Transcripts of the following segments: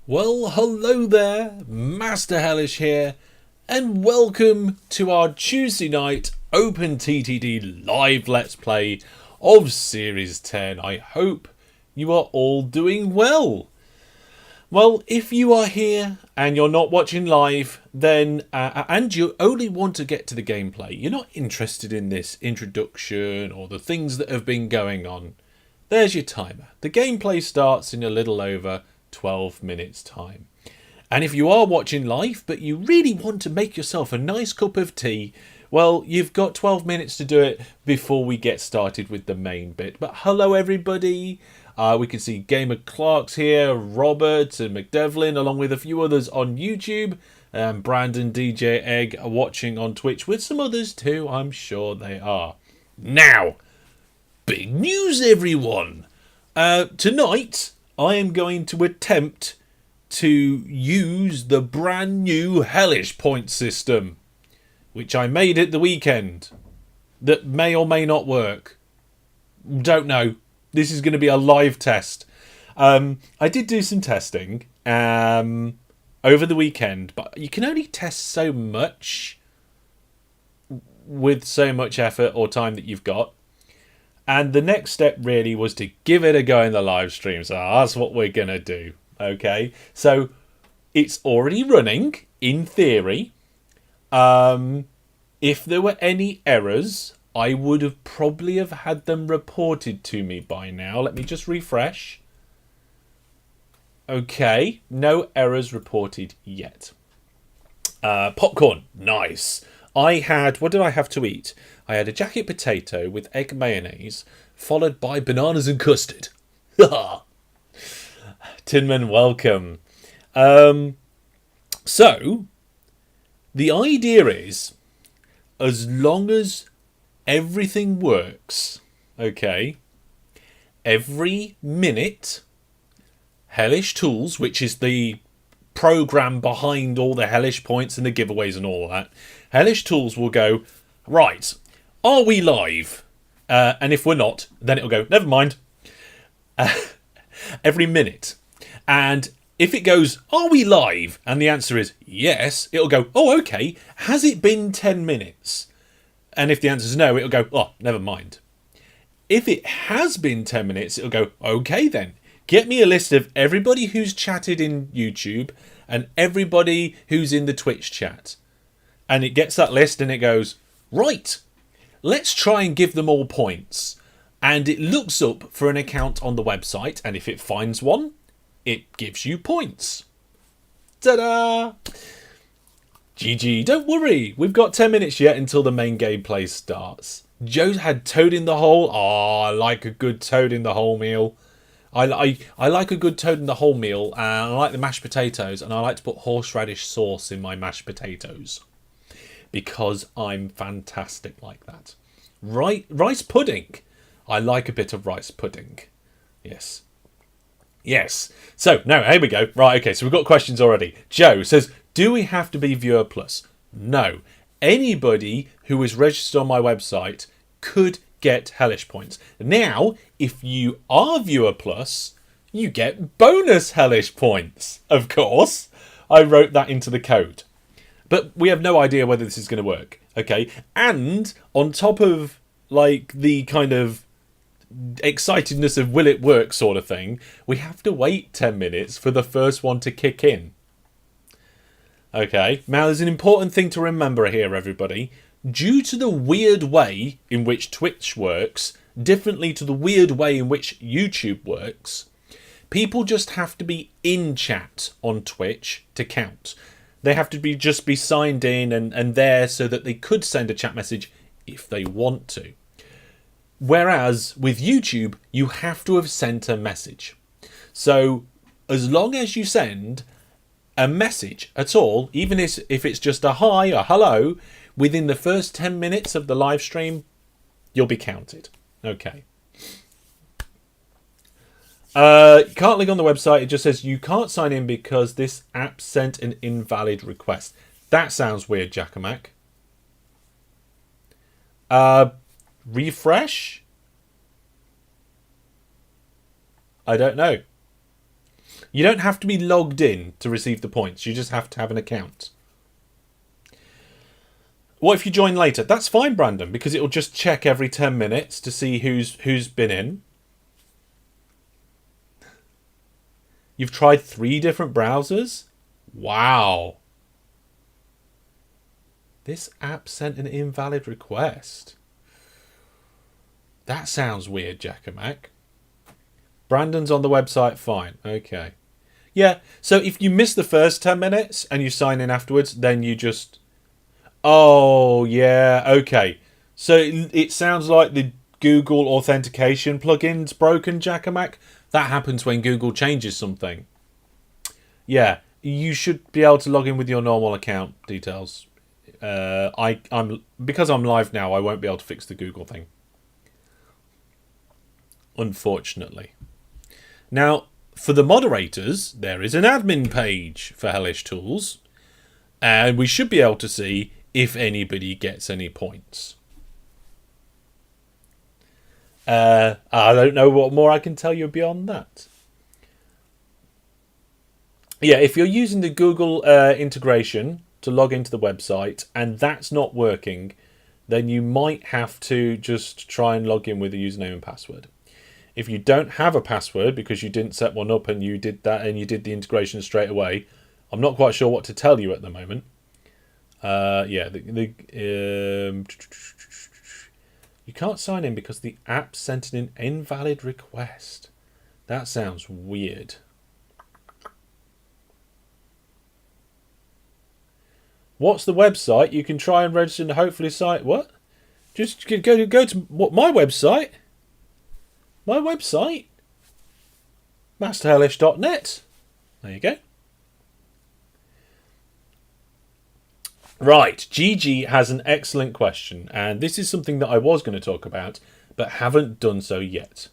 Well, hello there, Master Hellish here, and welcome to our Tuesday night OpenTTD live Let's Play of Series 10. I hope you are all doing well. Well, if you are here and you're not watching live, then and you only want to get to the gameplay, you're not interested in this introduction or the things that have been going on, there's your timer. The gameplay starts in a little over 12 minutes time. And if you are watching live but you really want to make yourself a nice cup of tea, well, you've got 12 minutes to do it before we get started with the main bit. But hello everybody, we can see Gamer Clark's here, Robert and McDevlin, along with a few others on YouTube. Brandon DJ Egg are watching on Twitch with some others too, I'm sure they are. Now, big news everyone! Tonight I am going to attempt to use the brand new Hellish point system, which I made at the weekend, that may or may not work. Don't know. This is going to be a live test. I did do some testing over the weekend, but you can only test so much with so much effort or time that you've got. And the next step really was to give it a go in the live stream. So that's what we're going to do. Okay. So it's already running in theory. If there were any errors, I would have probably have had them reported to me by now. Let me just refresh. Okay. No errors reported yet. Popcorn. Nice. What did I have to eat? I had a jacket potato with egg mayonnaise, followed by bananas and custard. Tinman, welcome. So, the idea is, as long as everything works, okay, every minute, Hellish Tools, which is the program behind all the Hellish points and the giveaways and all that, Hellish Tools will go, right, are we live? And if we're not, then it'll go, never mind. Every minute. And if it goes, are we live? And the answer is yes, it'll go, oh, okay. Has it been 10 minutes? And if the answer is no, it'll go, oh, never mind. If it has been 10 minutes, it'll go, okay then. Get me a list of everybody who's chatted in YouTube and everybody who's in the Twitch chat. And it gets that list and it goes, right, let's try and give them all points. And it looks up for an account on the website, and if it finds one, it gives you points. Ta-da! GG, don't worry, we've got 10 minutes yet until the main gameplay starts. Joe had toad in the hole. Oh, I like a good toad in the hole meal. I like a good toad in the whole meal, and I like the mashed potatoes, and I like to put horseradish sauce in my mashed potatoes because I'm fantastic like that. Rice pudding. I like a bit of rice pudding. Yes. So now here we go. Right, okay, so we've got questions already. Joe says, do we have to be Viewer Plus? No. Anybody who is registered on my website could get Hellish points. Now, if you are Viewer Plus, you get bonus Hellish points. Of course, I wrote that into the code. But we have no idea whether this is going to work. Okay, and on top of like the kind of excitedness of will it work sort of thing, we have to wait 10 minutes for the first one to kick in. Okay, now there's an important thing to remember here, everybody. Due to the weird way in which Twitch works, differently to the weird way in which YouTube works, people just have to be in chat on Twitch to count. They have to just be signed in and there so that they could send a chat message if they want to. Whereas with YouTube, you have to have sent a message. So as long as you send a message at all, even if it's just a hi or hello, within the first 10 minutes of the live stream, you'll be counted. Okay. You can't link on the website. It just says you can't sign in because this app sent an invalid request. That sounds weird, Jacamac. Refresh? I don't know. You don't have to be logged in to receive the points. You just have to have an account. What if you join later? That's fine, Brandon, because it'll just check every 10 minutes to see who's been in. You've tried 3 different browsers? Wow. This app sent an invalid request. That sounds weird, Jackomac. Brandon's on the website, fine. Okay. Yeah, so if you miss the first 10 minutes and you sign in afterwards, then you just... Oh, yeah, okay. So it sounds like the Google authentication plugin's broken, Jackomac. That happens when Google changes something. Yeah, you should be able to log in with your normal account details. Because I'm live now, I won't be able to fix the Google thing. Unfortunately. Now, for the moderators, there is an admin page for Hellish Tools, and we should be able to see if anybody gets any points. I don't know what more I can tell you beyond that. Yeah, if you're using the Google integration to log into the website and that's not working, then you might have to just try and log in with a username and password. If you don't have a password because you didn't set one up and you did that and you did the integration straight away, I'm not quite sure what to tell you at the moment. Yeah, you can't sign in because the app sent an invalid request. That sounds weird. What's the website? You can try and register and hopefully site. What? Just go to what, my website? My website? masterhellish.net. There you go. Right, Gigi has an excellent question, and this is something that I was going to talk about, but haven't done so yet.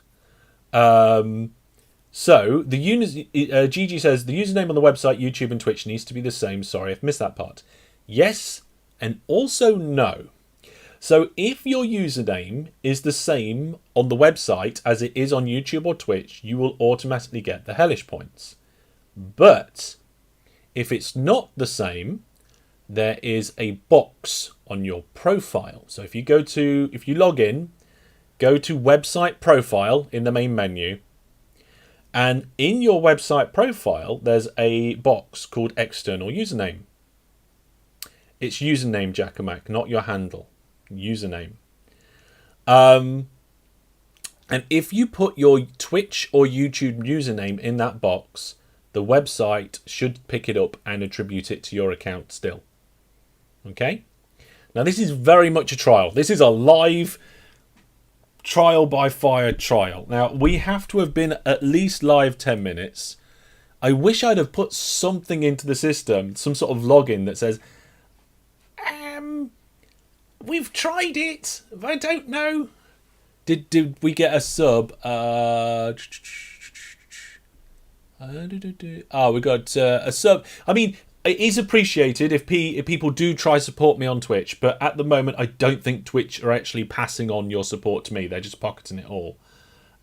So the Gigi says the username on the website, YouTube, and Twitch needs to be the same. Sorry, I've missed that part. Yes, and also no. So if your username is the same on the website as it is on YouTube or Twitch, you will automatically get the Hellish points. But if it's not the same, there is a box on your profile. So if you log in, go to website profile in the main menu, and in your website profile, there's a box called external username. It's username, Jackomac, not your handle. Username. And if you put your Twitch or YouTube username in that box, the website should pick it up and attribute it to your account still. Okay? Now, this is very much a trial. This is a live trial by fire trial. Now, we have to have been at least live 10 minutes. I wish I'd have put something into the system, some sort of login that says, we've tried it. I don't know. Did we get a sub? We got a sub. I mean, it is appreciated if people do try support me on Twitch, but at the moment, I don't think Twitch are actually passing on your support to me. They're just pocketing it all.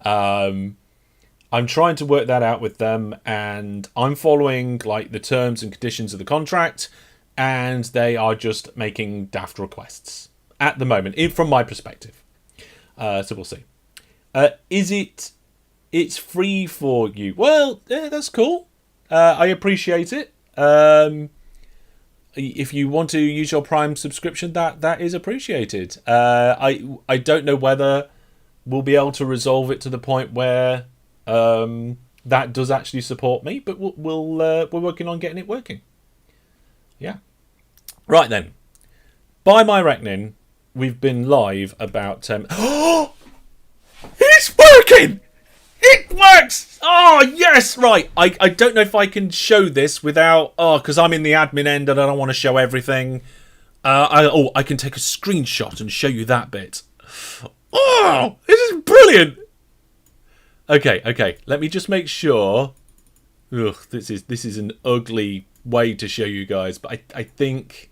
I'm trying to work that out with them, and I'm following like the terms and conditions of the contract, and they are just making daft requests at the moment, from my perspective. So we'll see. It's free for you? Well, yeah, that's cool. I appreciate it. If you want to use your Prime subscription, that is appreciated. I don't know whether we'll be able to resolve it to the point where that does actually support me, but we're working on getting it working. Yeah. Right then. By my reckoning, we've been live about 10... Oh! It's working! It works! Oh, yes! Right. I don't know if I can show this without... Oh, because I'm in the admin end and I don't want to show everything. I can take a screenshot and show you that bit. Oh! This is brilliant! Okay. Let me just make sure... Ugh, this is an ugly way to show you guys, but I think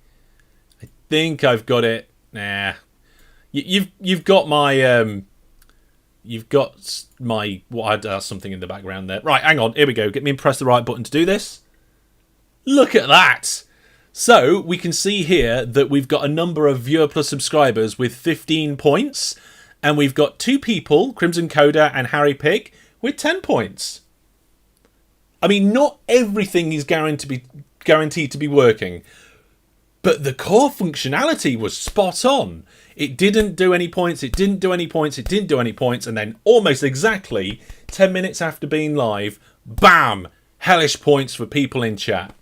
I've got it. Nah. You've got my... You've got my... something in the background there. Right, hang on. Here we go. Get me to press the right button to do this. Look at that. So we can see here that we've got a number of viewer plus subscribers with 15 points. And we've got 2 people, Crimson Coda and Harry Pig, with 10 points. I mean, not everything is guaranteed to be working. But the core functionality was spot on. It didn't do any points, it didn't do any points, it didn't do any points, and then almost exactly 10 minutes after being live, bam! Hellish points for people in chat.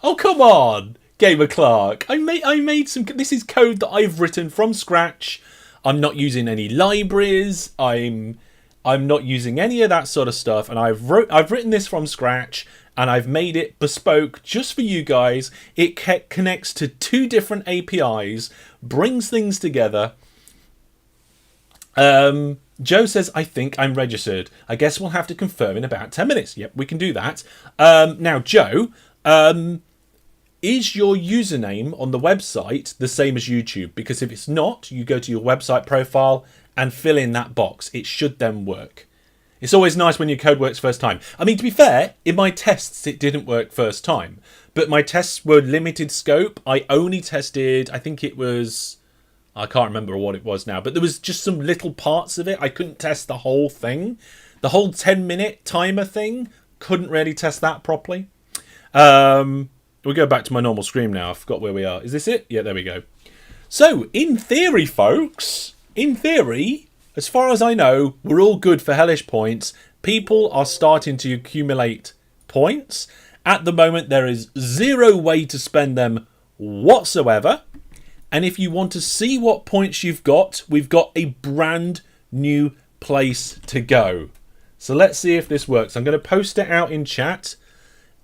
Oh, come on, Gamer Clark. I made some... This is code that I've written from scratch. I'm not using any libraries. I'm not using any of that sort of stuff, and I've written this from scratch. And I've made it bespoke just for you guys. It connects to 2 different APIs, brings things together. Joe says, I think I'm registered. I guess we'll have to confirm in about 10 minutes. Yep, we can do that. Now, Joe, is your username on the website the same as YouTube? Because if it's not, you go to your website profile and fill in that box. It should then work. It's always nice when your code works first time. I mean, to be fair, in my tests, it didn't work first time. But my tests were limited scope. I only tested, I think it was... I can't remember what it was now. But there was just some little parts of it. I couldn't test the whole thing. The whole 10-minute timer thing, couldn't really test that properly. We'll go back to my normal screen now. I forgot where we are. Is this it? Yeah, there we go. So, in theory, folks, in theory... As far as I know, we're all good for Hellish points. People are starting to accumulate points. At the moment, there is 0 way to spend them whatsoever. And if you want to see what points you've got, we've got a brand new place to go. So let's see if this works. I'm going to post it out in chat.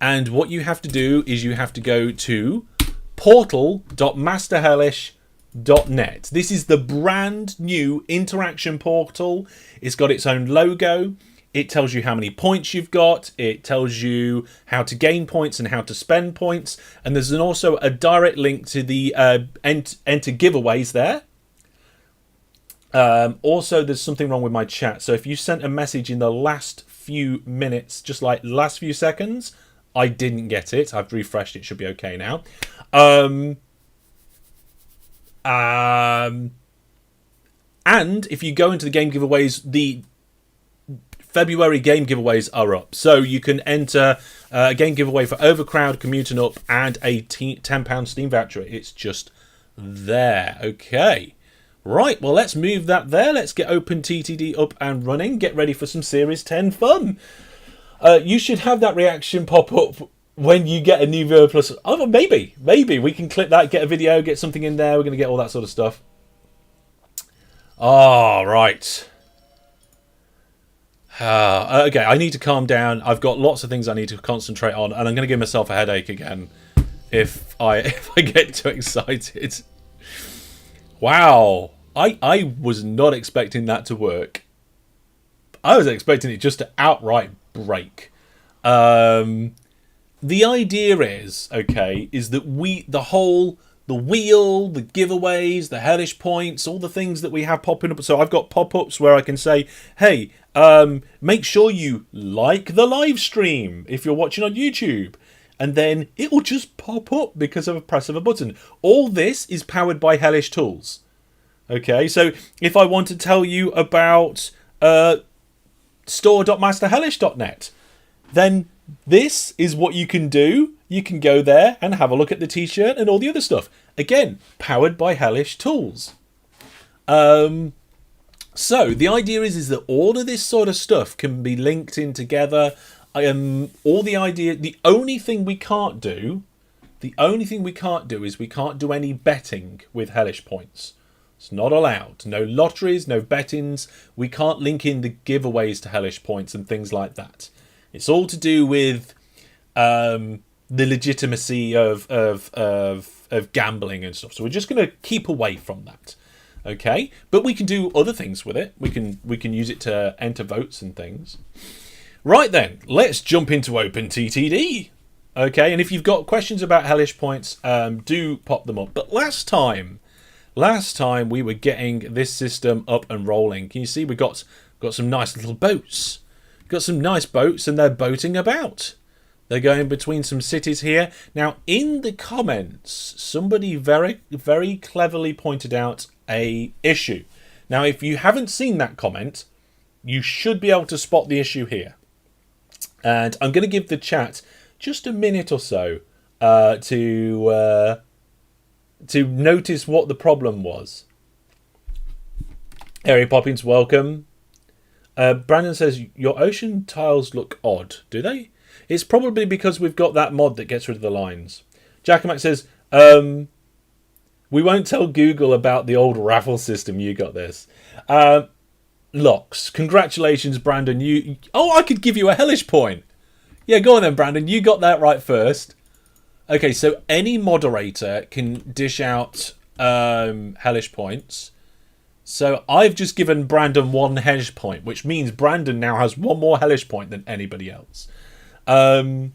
And what you have to do is you have to go to portal.masterhellish.net. This is the brand new interaction portal. It's got its own logo. It tells you how many points you've got. It tells you how to gain points and how to spend points. And there's also a direct link to the enter giveaways there. Also, there's something wrong with my chat. So if you sent a message in the last few minutes, just like the last few seconds, I didn't get it. I've refreshed. It should be okay now. And if you go into the game giveaways, the February game giveaways are up. So you can enter a game giveaway for Overcrowd, Commuting Up, and a £10 Steam voucher. It's just there. Okay. Right, well, let's move that there. Let's get OpenTTD up and running. Get ready for some Series 10 fun. You should have that reaction pop up when you get a new viewer plus... Oh, maybe we can clip that, get a video, get something in there. We're going to get all that sort of stuff. Oh, right. Okay, I need to calm down. I've got lots of things I need to concentrate on, and I'm going to give myself a headache again if I get too excited. Wow. I was not expecting that to work. I was expecting it just to outright break. The idea is, okay, is that the wheel, the giveaways, the Hellish points, all the things that we have popping up. So I've got pop-ups where I can say, hey, make sure you like the live stream if you're watching on YouTube. And then it will just pop up because of a press of a button. All this is powered by Hellish tools. Okay, so if I want to tell you about store.masterhellish.net, then this is what you can do. You can go there and have a look at the t-shirt and all the other stuff. Again, powered by Hellish tools. So the idea is that all of this sort of stuff can be linked in together. The only thing we can't do is we can't do any betting with Hellish points. It's not allowed. No lotteries, no bettings. We can't link in the giveaways to Hellish points and things like that. It's all to do with the legitimacy of gambling and stuff. So we're just going to keep away from that. Okay, but we can do other things with it. We can use it to enter votes and things. Right then, let's jump into OpenTTD. Okay, and if you've got questions about Hellish points, do pop them up. But last time last time we were getting this system up and rolling. Can you see we got some nice little boats? Got some nice boats, and they're boating about. They're going between some cities here. Now, in the comments, somebody very, very cleverly pointed out a issue. Now, if you haven't seen that comment, you should be able to spot the issue here. And I'm going to give the chat just a minute or so to notice what the problem was. Harry Poppins, welcome. Brandon says, your ocean tiles look odd, do they? It's probably because we've got that mod that gets rid of the lines. Jackamak says, we won't tell Google about the old raffle system. You got this. Locks. Congratulations, Brandon. Oh, I could give you a Hellish point. Yeah, go on then, Brandon. You got that right first. Okay, so any moderator can dish out Hellish points. So I've just given Brandon 1 Hellish point, which means Brandon now has 1 more Hellish point than anybody else. So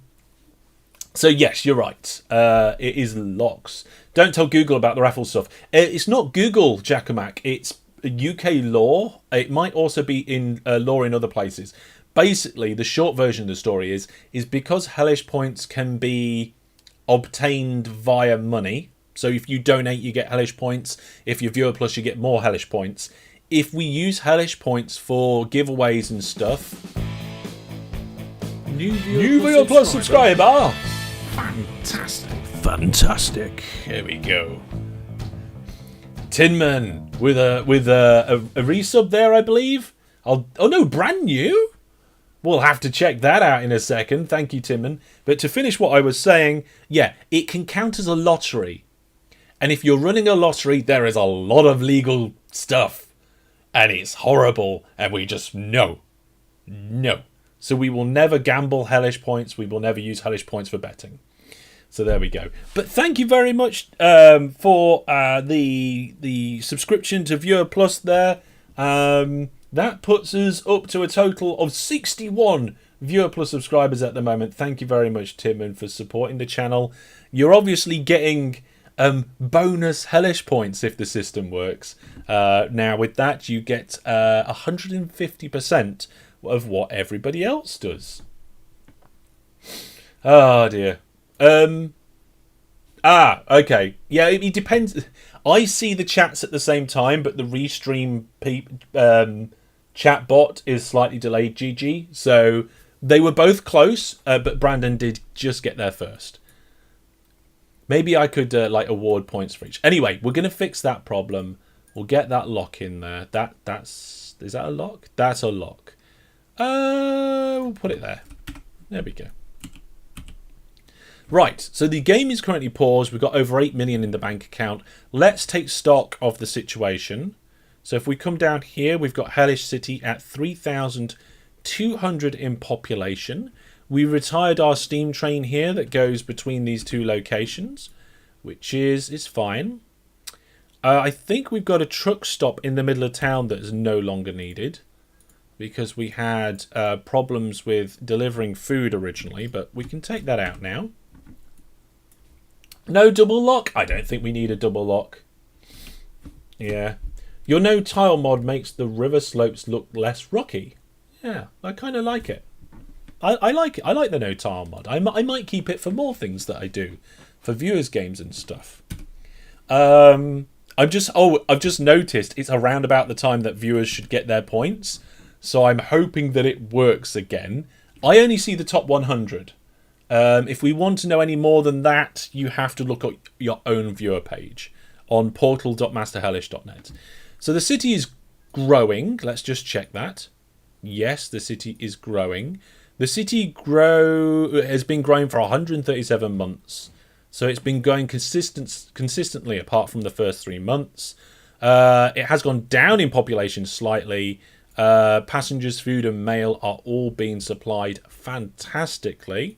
yes, you're right. It is locks. Don't tell Google about the raffle stuff. It's not Google, Jackamak. It's UK law. It might also be in law in other places. Basically, the short version of the story is because Hellish points can be obtained via money. So if you donate, you get Hellish points. If you're Viewer Plus, you get more Hellish points. If we use Hellish points for giveaways and stuff... New Viewer Plus subscriber! Fantastic. Here we go. Tinman with a resub there, I believe. Oh no, brand new? We'll have to check that out in a second. Thank you, Tinman. But to finish what I was saying, yeah, it can count as a lottery. And if you're running a lottery, there is a lot of legal stuff. And it's horrible. And we just no. So we will never gamble Hellish points. We will never use Hellish points for betting. So there we go. But thank you very much for the subscription to Viewer Plus there. That puts us up to a total of 61 Viewer Plus subscribers at the moment. Thank you very much, Timon, for supporting the channel. You're obviously getting bonus Hellish points if the system works. Now with that, you get 150% of what everybody else does. Oh dear. Okay. Yeah, it depends. I see the chats at the same time, but the restream chat bot is slightly delayed, GG. So they were both close, but Brandon did just get there first. Maybe I could award points for each. Anyway, we're gonna fix that problem. We'll get that lock in there. Is that a lock? That's a lock. We'll put it there. There we go. Right, so the game is currently paused. We've got over 8 million in the bank account. Let's take stock of the situation. So if we come down here, we've got Hellish City at 3,200 in population. We retired our steam train here that goes between these two locations, which is fine. I think we've got a truck stop in the middle of town that is no longer needed because we had problems with delivering food originally, but we can take that out now. No double lock? I don't think we need a double lock. Yeah. Your no tile mod makes the river slopes look less rocky. Yeah, I kind of like it. I like it. I like the no tile mod. I might keep it for more things that I do. For viewers games and stuff. I've just noticed it's around about the time that viewers should get their points. So I'm hoping that it works again. I only see the top 100. If we want to know any more than that, you have to look at your own viewer page on portal.masterhellish.net. So the city is growing. Let's just check that. Yes, the city is growing. The city has been growing for 137 months. So it's been going consistently apart from the first 3 months. It has gone down in population slightly. Passengers, food and mail are all being supplied fantastically.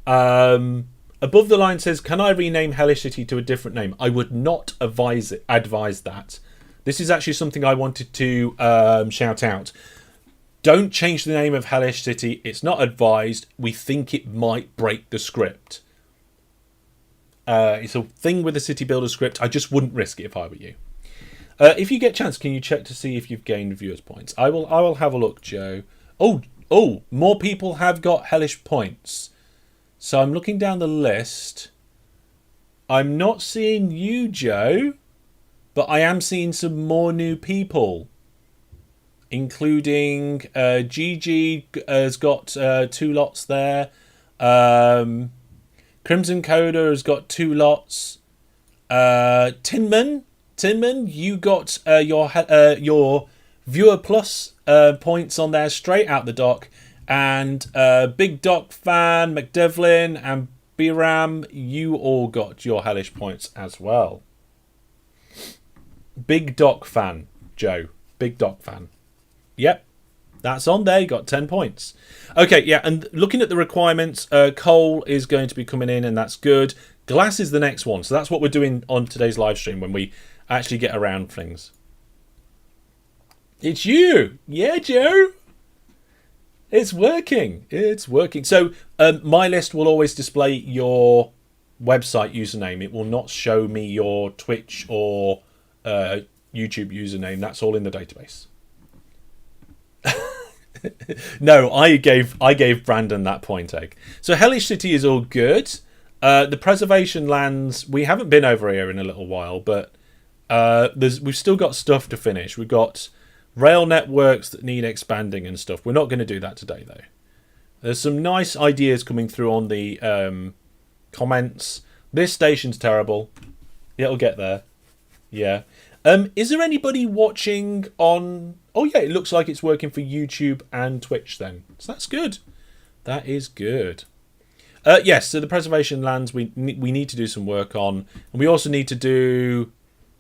Above the line says, can I rename Hellish City to a different name? I would not advise that. This is actually something I wanted to shout out. Don't change the name of Hellish City. It's not advised. We think it might break the script. It's a thing with the city builder script. I just wouldn't risk it if I were you. If you get a chance, can you check to see if you've gained viewers points? I will have a look, Joe. Oh, more people have got Hellish points. So I'm looking down the list. I'm not seeing you, Joe, but I am seeing some more new people, including Gigi has got 2 lots there. Crimson Coda has got 2 lots. Tinman, you got your viewer plus points on there straight out the dock. And Big Doc Fan, McDevlin, and Biram, you all got your Hellish points as well. Big Doc Fan, Joe. Big Doc Fan. Yep, that's on there. You got 10 points. Okay, yeah, and looking at the requirements, coal is going to be coming in, and that's good. Glass is the next one, so that's what we're doing on today's live stream when we actually get around things. It's you! Yeah, Joe! It's working. It's working. So my list will always display your website username. It will not show me your Twitch or YouTube username. That's all in the database. No, I gave Brandon that point egg. So Hellish City is all good. The preservation lands, we haven't been over here in a little while, but we've still got stuff to finish. We've got rail networks that need expanding and stuff. We're not going to do that today, though. There's some nice ideas coming through on the comments. This station's terrible. It'll get there. Yeah. Is there anybody watching on... Oh, yeah, it looks like it's working for YouTube and Twitch then. So that's good. That is good. Yes, so the preservation lands we need to do some work on. And we also need to do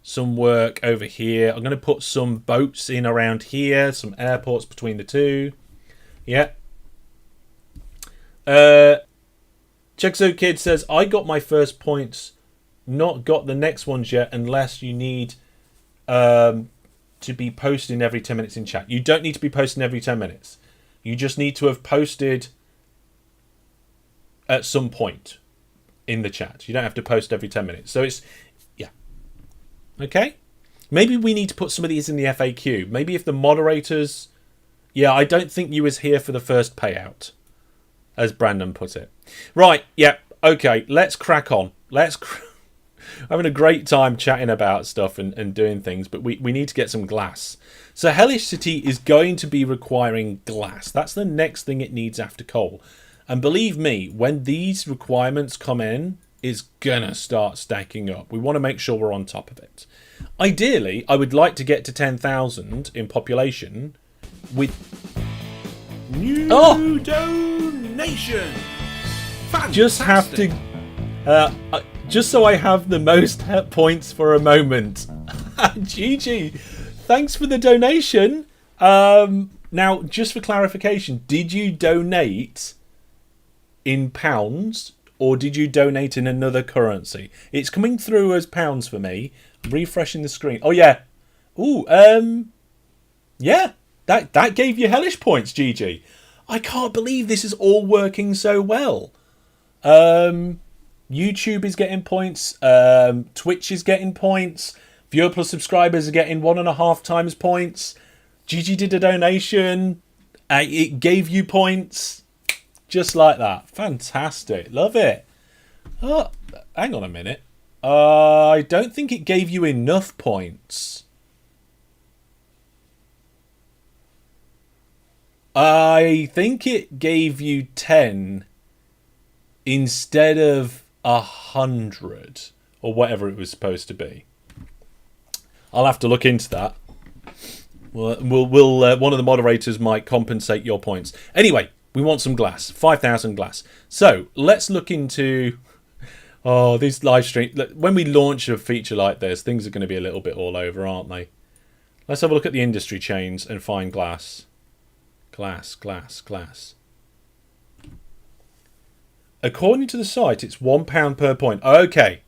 some work over here. I'm going to put some boats in around here. Some airports between the two. Yeah. Chexo Kid says, I got my first points. Not got the next ones yet unless you need... to be posting every 10 minutes in chat. You don't need to be posting every 10 minutes. You just need to have posted at some point in the chat. You don't have to post every 10 minutes. So it's, yeah. Okay? Maybe we need to put some of these in the FAQ. Maybe if the moderators... Yeah, I don't think you was here for the first payout, as Brandon put it. Right, yeah, okay, let's crack on. Having a great time chatting about stuff and doing things, but we need to get some glass. So Hellish City is going to be requiring glass. That's the next thing it needs after coal. And believe me, when these requirements come in, it's gonna start stacking up. We want to make sure we're on top of it. Ideally, I would like to get to 10,000 in population with new donation. Fantastic. Just have to... just so I have the most points for a moment. GG. Thanks for the donation. Now, just for clarification, did you donate in pounds or did you donate in another currency? It's coming through as pounds for me. I'm refreshing the screen. Oh, yeah. Ooh, yeah. That gave you hellish points, GG. I can't believe this is all working so well. YouTube is getting points. Twitch is getting points. Viewer plus subscribers are getting 1.5 times points. Gigi did a donation. It gave you points. Just like that. Fantastic. Love it. Oh, hang on a minute. I don't think it gave you enough points. I think it gave you 10 instead of 100 or whatever it was supposed to be. I'll have to look into that. We'll one of the moderators might compensate your points. Anyway, we want some glass. 5,000 glass. So let's look into these live stream. When we launch a feature like this, things are going to be a little bit all over, aren't they? Let's have a look at the industry chains and find glass. Glass. According to the site, it's £1 per point. Okay.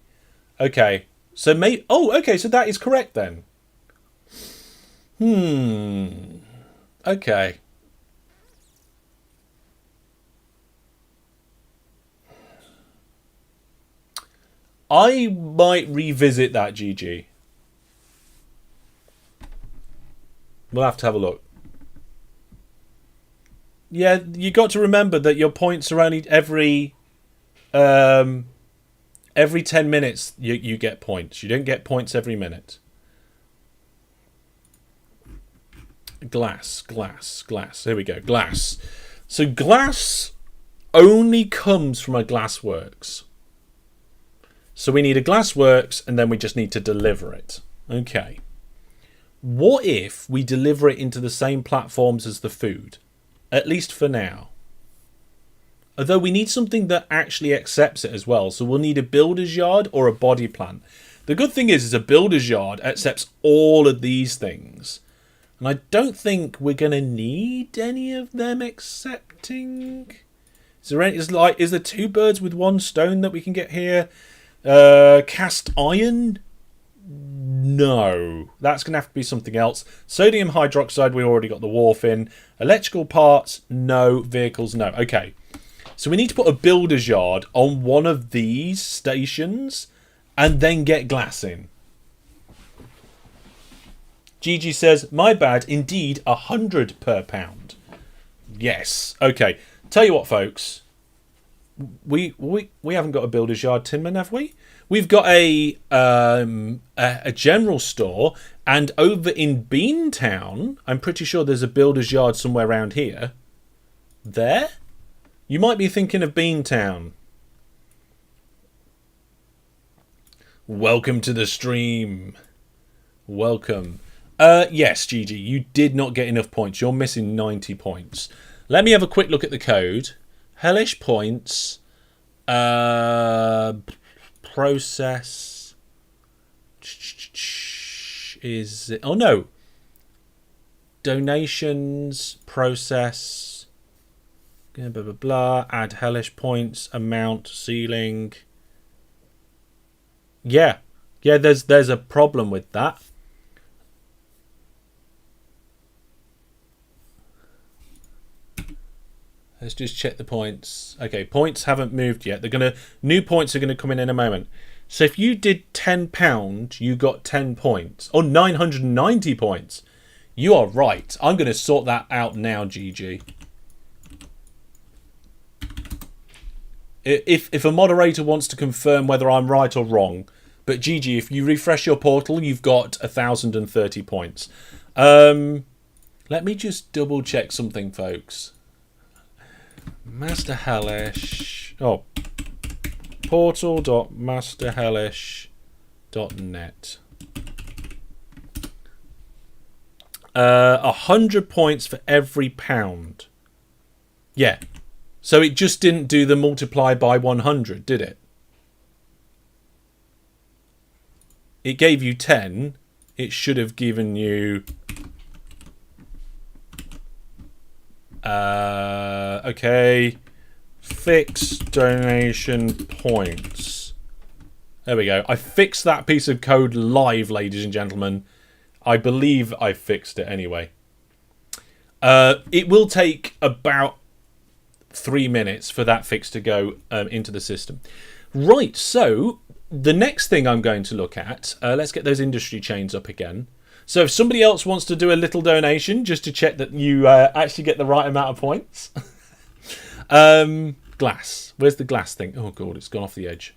So so that is correct then. Okay. I might revisit that, GG. We'll have to have a look. Yeah, you got to remember that your points are only every 10 minutes you get points. You don't get points every minute. Glass. Here we go. Glass. So glass only comes from a glassworks. So we need a glassworks and then we just need to deliver it. Okay. What if we deliver it into the same platforms as the food? At least for now. Although we need something that actually accepts it as well. So we'll need a builder's yard or a body plant. The good thing is a builder's yard accepts all of these things. And I don't think we're going to need any of them accepting. Is there 2 birds with 1 stone that we can get here? Cast iron? No. That's going to have to be something else. Sodium hydroxide, we already got the wharf in. Electrical parts? No. Vehicles? No. Okay. So we need to put a builder's yard on one of these stations and then get glass in. Gigi says, my bad, indeed, 100 per pound. Yes. Okay. Tell you what, folks. We haven't got a builder's yard, Tinman, have we? We've got a general store, and over in Beantown, I'm pretty sure there's a builder's yard somewhere around here. There? You might be thinking of Beantown. Welcome to the stream. Welcome. Yes, Gigi, you did not get enough points. You're missing 90 points. Let me have a quick look at the code. Hellish points. Process. Is it? Oh, no. Donations. Process. Blah, blah, blah. Add Hellish points. Amount. Ceiling. Yeah. Yeah, there's a problem with that. Let's just check the points. Okay, points haven't moved yet. New points are gonna come in a moment. So if you did £10, you got 10 points. Or 990 points. You are right. I'm gonna sort that out now, GG. If a moderator wants to confirm whether I'm right or wrong, but GG, if you refresh your portal, you've got 1,030 points. Let me just double check something, folks. Master Hellish. Oh. Portal.masterhellish.net. 100 points for every pound. Yeah. So it just didn't do the multiply by 100, did it? It gave you 10. It should have given you... okay. Fix donation points. There we go. I fixed that piece of code live, ladies and gentlemen. I believe I fixed it anyway. It will take about 3 minutes for that fix to go into the system. Right, so the next thing I'm going to look at, let's get those industry chains up again. So if somebody else wants to do a little donation just to check that you actually get the right amount of points. Glass. Where's the glass thing? Oh, God, it's gone off the edge.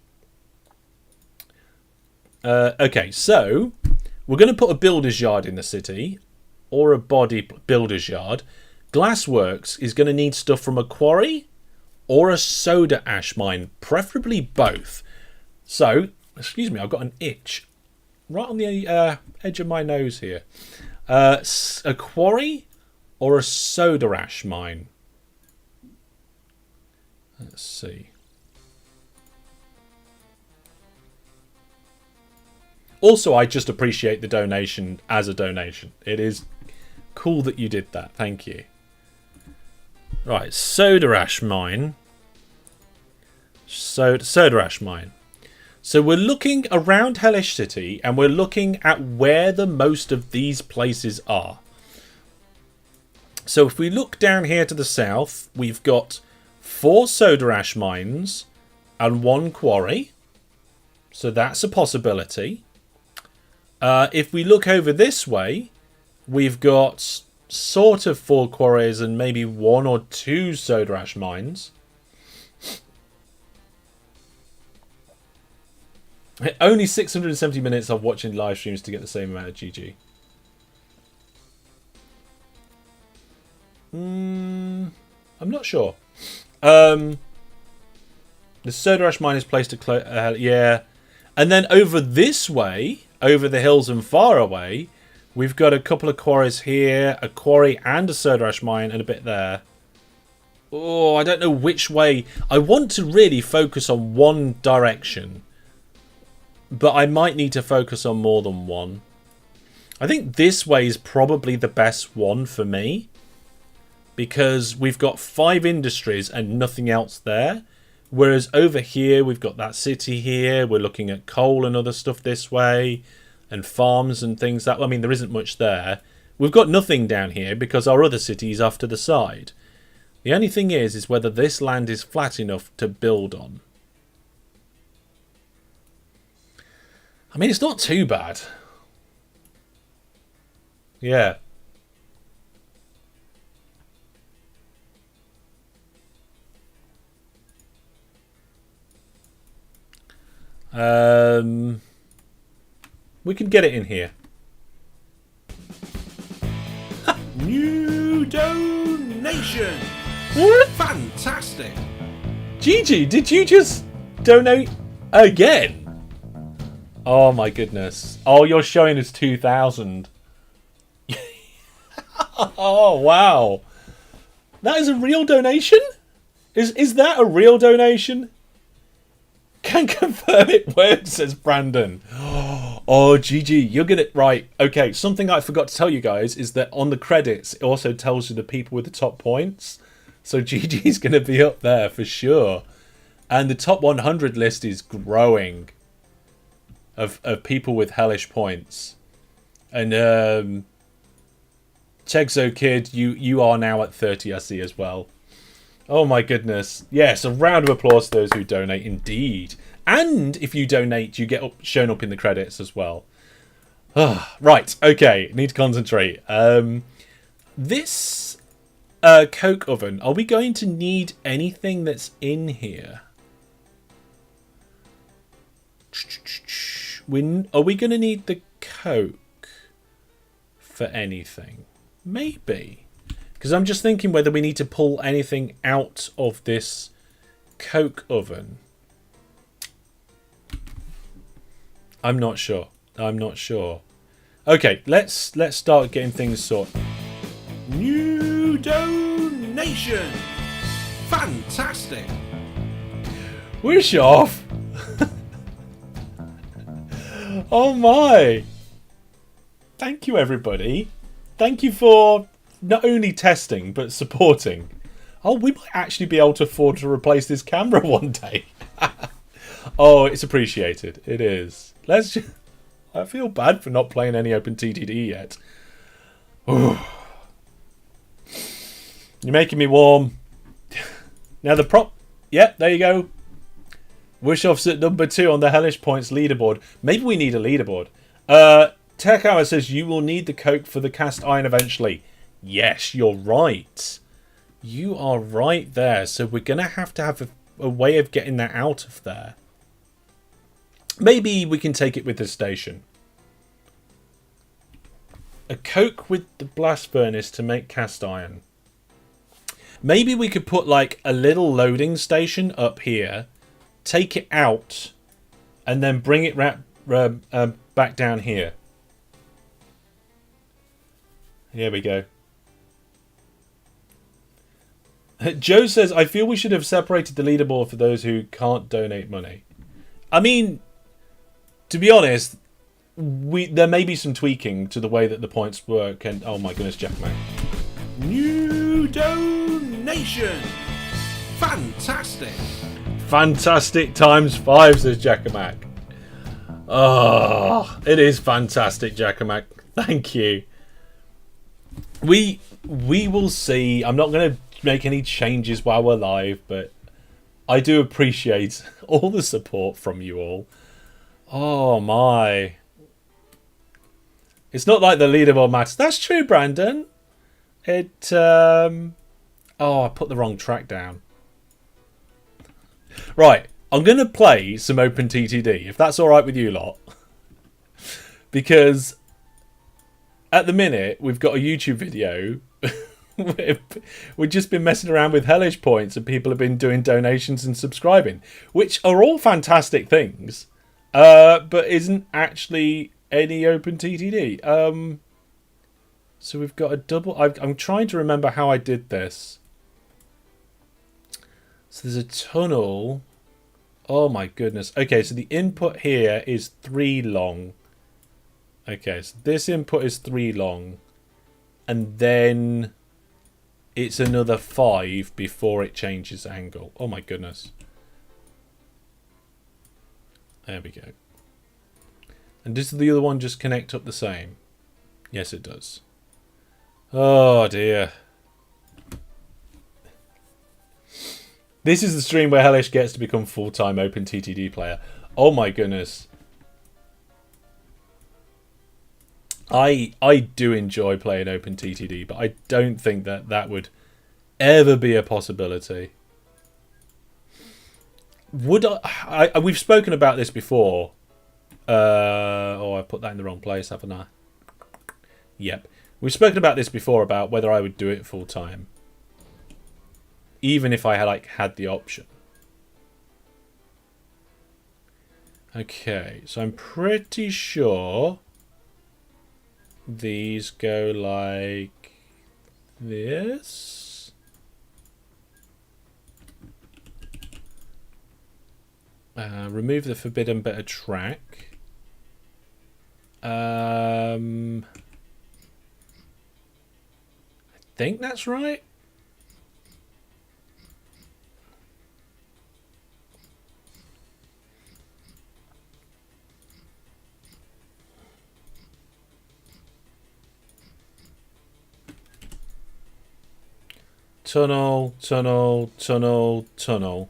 Okay, so we're going to put a builder's yard in the city or a body builder's yard. Glassworks is going to need stuff from a quarry or a soda ash mine, preferably both. So, excuse me, I've got an itch right on the edge of my nose here. A quarry or a soda ash mine? Let's see. Also, I just appreciate the donation as a donation. It is cool that you did that. Thank you. Right, soda ash mine. Soda ash mine. So we're looking around Hellish City and we're looking at where the most of these places are. So if we look down here to the south, we've got 4 soda ash mines and 1 quarry. So that's a possibility. If we look over this way, we've got sort of 4 quarries and maybe 1 or 2 soda ash mines. Only 670 minutes of watching live streams to get the same amount of GG. I'm not sure. The soda ash mine is placed to close. Yeah. And then over this way, over the hills and far away, we've got a couple of quarries here, a quarry and a soda ash mine, and a bit there. Oh, I don't know which way. I want to really focus on one direction, but I might need to focus on more than one. I think this way is probably the best one for me, because we've got 5 industries and nothing else there. Whereas over here, we've got that city here. We're looking at coal and other stuff this way, and farms and things that... I mean, there isn't much there. We've got nothing down here because our other city is off to the side. The only thing is whether this land is flat enough to build on. I mean, it's not too bad. Yeah. We can get it in here. New donation. Fantastic. Gigi, did you just donate again? Oh my goodness. Oh, you're showing us 2,000. Oh, wow. That is a real donation? Is that a real donation? Can confirm it works, says Brandon. Oh, GG, you're gonna... Right, okay, something I forgot to tell you guys is that on the credits, it also tells you the people with the top points. So GG's gonna be up there for sure. And the top 100 list is growing of people with hellish points. And Chegzo Kid, you are now at 30, I see as well. Oh my goodness. Yes, a round of applause to those who donate indeed. And if you donate, you get shown up in the credits as well. Right, okay, need to concentrate. This coke oven, are we going to need anything that's in here? Are we going to need the coke for anything? Maybe. Because I'm just thinking whether we need to pull anything out of this coke oven. I'm not sure. I'm not sure. Okay, let's start getting things sorted. New donation. Fantastic. Wish off. Oh my. Thank you, everybody. Thank you for not only testing, but supporting. Oh, we might actually be able to afford to replace this camera one day. Oh, it's appreciated. It is. Let's just... I feel bad for not playing any OpenTTD yet. You're making me warm. Now the prop... Yep, there you go. Wishoff's at number 2 on the Hellish Points leaderboard. Maybe we need a leaderboard. Tech Hour says you will need the coke for the cast iron eventually. Yes, you're right. You are right there. So we're going to have a way of getting that out of there. Maybe we can take it with the station. A coke with the blast furnace to make cast iron. Maybe we could put like a little loading station up here. Take it out. And then bring it back down here. Here we go. Joe says, I feel we should have separated the leaderboard for those who can't donate money. I mean, to be honest, there may be some tweaking to the way that the points work. And oh my goodness, Jackman. New donation. Fantastic. Fantastic times 5, says Jackamak. Oh, it is fantastic, Jackamak. Thank you. We will see. I'm not going to make any changes while we're live, but I do appreciate all the support from you all. Oh my. It's not like the leaderboard matters. That's true, Brandon. It, oh, I put the wrong track down. Right, I'm going to play some OpenTTD, if that's alright with you lot. Because at the minute, we've got a YouTube video. We've just been messing around with Hellish points and people have been doing donations and subscribing, which are all fantastic things, but isn't actually any OpenTTD. So we've got a double... I'm trying to remember how I did this. So there's a tunnel. Oh my goodness. Okay, so the input here is 3 long. Okay, so this input is 3 long. And then it's another 5 before it changes angle. Oh my goodness. There we go. And does the other one just connect up the same? Yes, it does. Oh dear. This is the stream where Hellish gets to become full-time OpenTTD player. Oh my goodness. I do enjoy playing OpenTTD, but I don't think that that would ever be a possibility. Would we've spoken about this before. Oh, I put that in the wrong place, haven't I? Yep. We've spoken about this before, about whether I would do it full-time. Even if I had the option. Okay, so I'm pretty sure these go like this. Remove the forbidden better track. I think that's right. Tunnel, tunnel, tunnel, tunnel.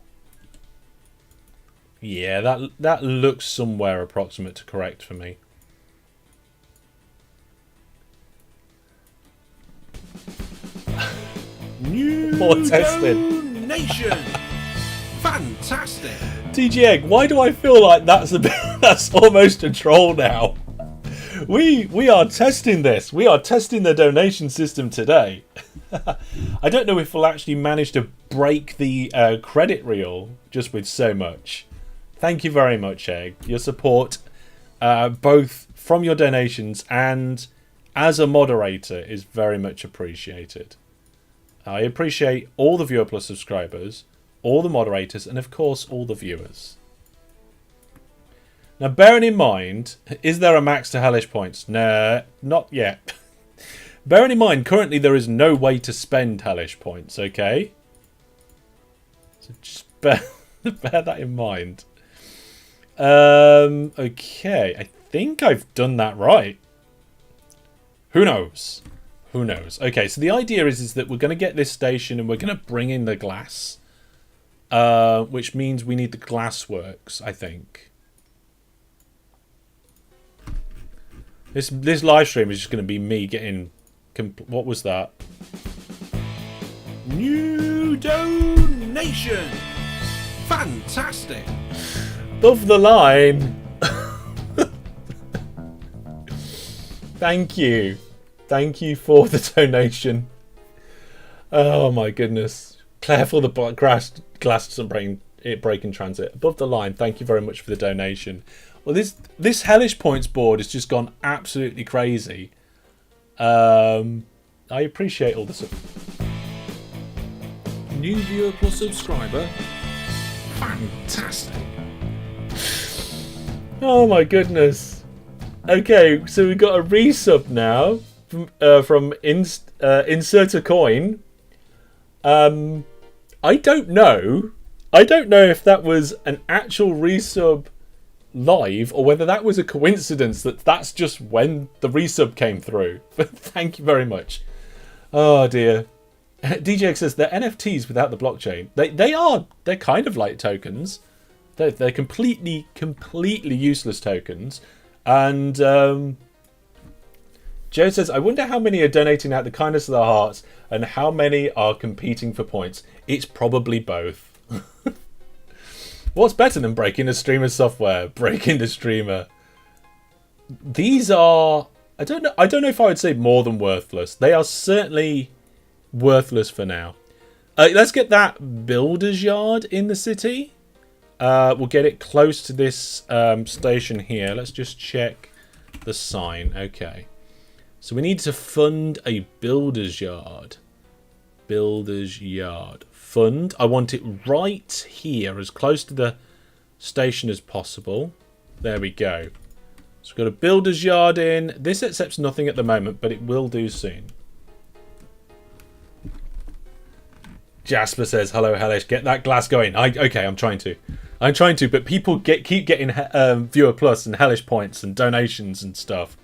Yeah, that looks somewhere approximate to correct for me. New More testing. donation. Fantastic. TG Egg, why do I feel like that's a bit, that's almost a troll now? We are testing this. We are testing the donation system today. I don't know if we'll actually manage to break the credit reel just with so much. Thank you very much, Egg. Your support, both from your donations and as a moderator, is very much appreciated. I appreciate all the Viewer Plus subscribers, all the moderators, and of course all the viewers. Now, bearing in mind, is there a max to Hellish points? No, not yet. Bearing in mind, currently there is no way to spend Hellish points, okay? So just bear that in mind. Okay, I think I've done that right. Who knows? Who knows? Okay, so the idea is that we're going to get this station and we're going to bring in the glass. Which means we need the glassworks, I think. This live stream is just going to be me getting... What was that? New donation. Fantastic. Above the line. Thank you. Thank you for the donation. Oh my goodness. Careful the glass doesn't break in transit. Above the line. Thank you very much for the donation. Well, this Hellish points board has just gone absolutely crazy. I appreciate all the support. New Viewer Plus subscriber. Fantastic. Oh my goodness. Okay, so we've got a resub now from Insert a Coin. I don't know if that was an actual resub live or whether that was a coincidence that's just when the resub came through. But thank you very much. Oh dear. DJ says they're NFTs without the blockchain. They're kind of like tokens. They're completely useless tokens. And Joe says, I wonder how many are donating out the kindness of their hearts and how many are competing for points. It's probably both. What's better than breaking the streamer's software? Breaking the streamer. These are... I don't know if I would say more than worthless. They are certainly worthless for now. Let's get that builder's yard in the city. We'll get it close to this station here. Let's just check the sign. Okay. So we need to fund a builder's yard. Builder's yard. Fund. I want it right here, as close to the station as possible. There we go. So we've got a builder's yard in. This accepts nothing at the moment, but it will do soon. Jasper says, hello, Hellish. Get that glass going. Okay, I'm trying to. But people keep getting Viewer Plus and Hellish points and donations and stuff.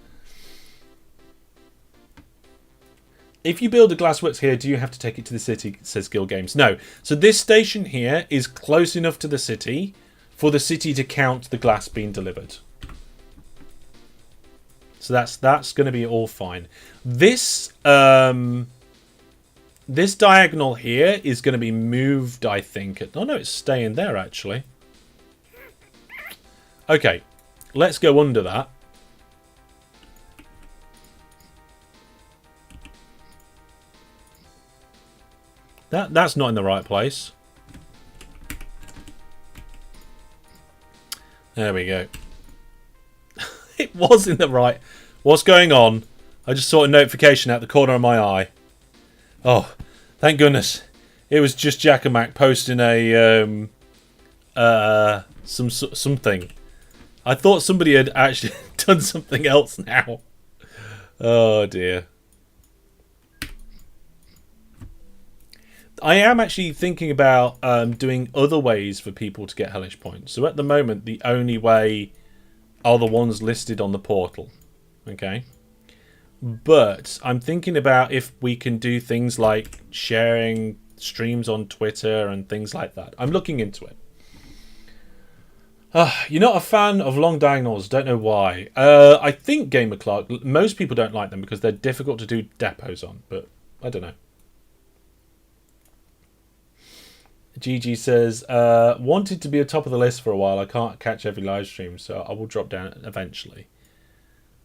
If you build a glassworks here, do you have to take it to the city, says Guild Games? No. So this station here is close enough to the city for the city to count the glass being delivered. So that's going to be all fine. This this diagonal here is going to be moved, I think. Oh no, it's staying there actually. Okay, let's go under that. That's not in the right place. There we go. It was in the right. What's going on? I just saw a notification out the corner of my eye. Oh, thank goodness. It was just Jack and Mac posting a something. I thought somebody had actually done something else now. Oh dear. I am actually thinking about doing other ways for people to get Hellish points. So at the moment, the only way are the ones listed on the portal. Okay. But I'm thinking about if we can do things like sharing streams on Twitter and things like that. I'm looking into it. You're not a fan of long diagonals. Don't know why. I think Gamer Clark, most people don't like them because they're difficult to do depots on. But I don't know. GG says, wanted to be at top of the list for a while. I can't catch every live stream, so I will drop down eventually.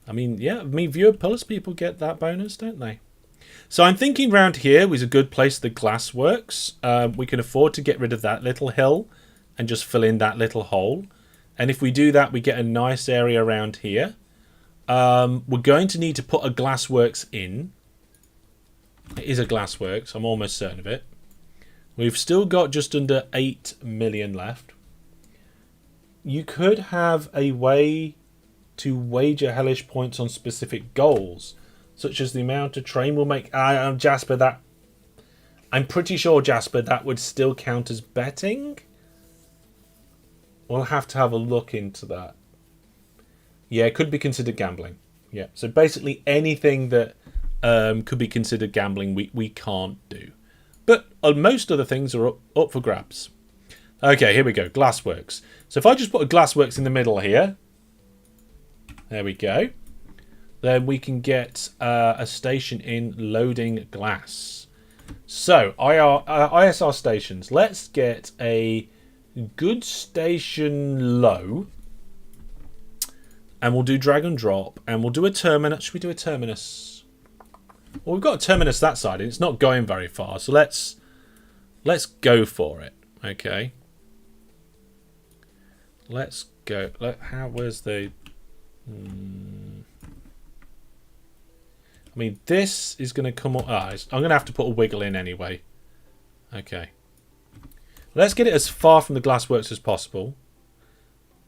I mean, yeah, Viewer Plus people get that bonus, don't they? So I'm thinking round here was a good place the glass works. We can afford to get rid of that little hill and just fill in that little hole. And if we do that, we get a nice area around here. We're going to need to put a glassworks in. It is a glassworks, I'm almost certain of it. We've still got just under 8 million left. You could have a way to wager Hellish points on specific goals, such as the amount a train will make. Jasper, that I'm pretty sure, Jasper, that would still count as betting. We'll have to have a look into that. Yeah, it could be considered gambling. Yeah, so basically anything that could be considered gambling, we can't do. But most other things are up for grabs. Okay, here we go. Glassworks. So if I just put a glassworks in the middle here. There we go. Then we can get a station in loading glass. So, ISR stations. Let's get a good station low. And we'll do drag and drop. And we'll do a terminus. Should we do a terminus? Well, we've got a terminus that side, and it's not going very far. So let's go for it. Okay. Let's go. Where's the? I mean, this is going to come up. I'm going to have to put a wiggle in anyway. Okay. Let's get it as far from the glassworks as possible.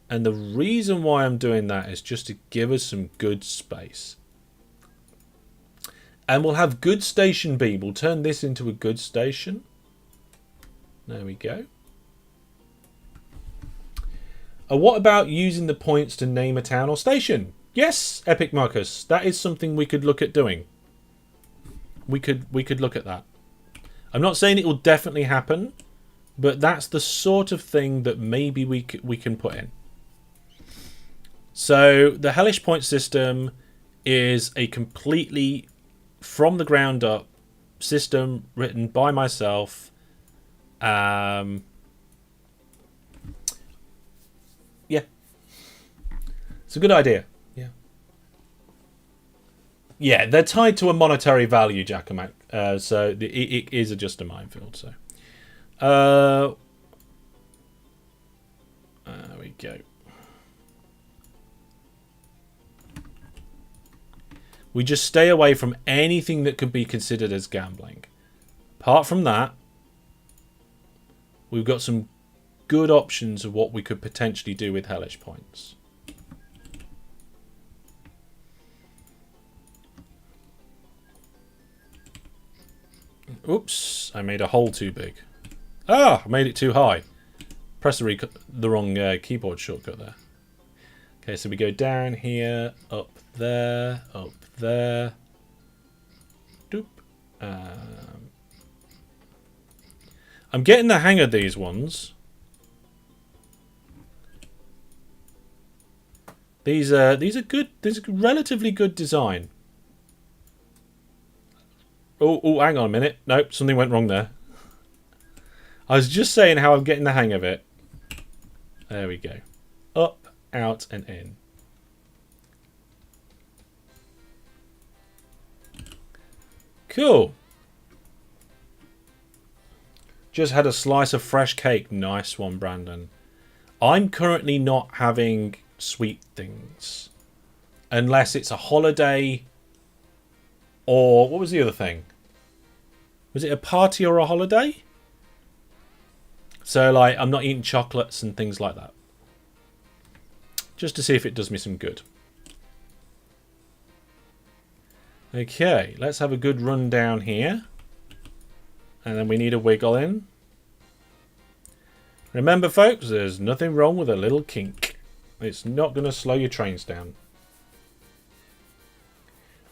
And the reason why I'm doing that is just to give us some good space. And we'll have good station B. We'll turn this into a good station. There we go. What about using the points to name a town or station? Yes, Epic Marcus. That is something we could look at doing. We could look at that. I'm not saying it will definitely happen, but that's the sort of thing that maybe we can put in. So the Hellish point system is a completely from the ground up system written by myself. Yeah, it's a good idea. Yeah, they're tied to a monetary value, Jack and Mac. So it is just a minefield. So there we go. We just stay away from anything that could be considered as gambling. Apart from that, we've got some good options of what we could potentially do with Hellish points. Oops, I made a hole too big. Ah, I made it too high. Press the wrong keyboard shortcut there. Okay, so we go down here, up there, up there. Doop. I'm getting the hang of these ones. These are good. These are relatively good design. Oh, hang on a minute. Nope, something went wrong there. I was just saying how I'm getting the hang of it. There we go. Up, out, and in. Cool. Just had a slice of fresh cake. Nice one, Brandon. I'm currently not having sweet things. Unless it's a holiday. Or, what was the other thing? Was it a party or a holiday? So, like, I'm not eating chocolates and things like that. Just to see if it does me some good. Okay, let's have a good run down here. And then we need a wiggle in. Remember, folks, there's nothing wrong with a little kink. It's not going to slow your trains down.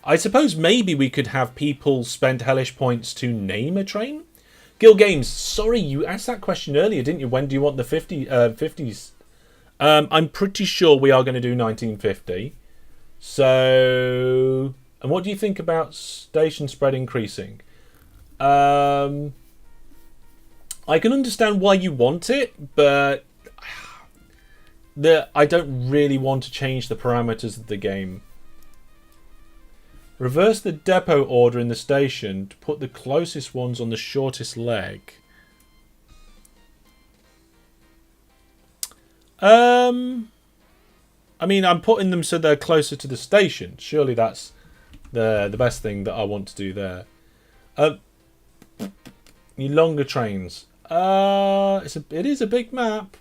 I suppose maybe we could have people spend Hellish points to name a train. Gil Games, sorry, you asked that question earlier, didn't you? When do you want the 50s? I'm pretty sure we are going to do 1950. So, and what do you think about station spread increasing? I can understand why you want it, but I don't really want to change the parameters of the game. Reverse the depot order in the station to put the closest ones on the shortest leg. I mean, I'm putting them so they're closer to the station. Surely that's the best thing that I want to do there. Your longer trains. It is a big map.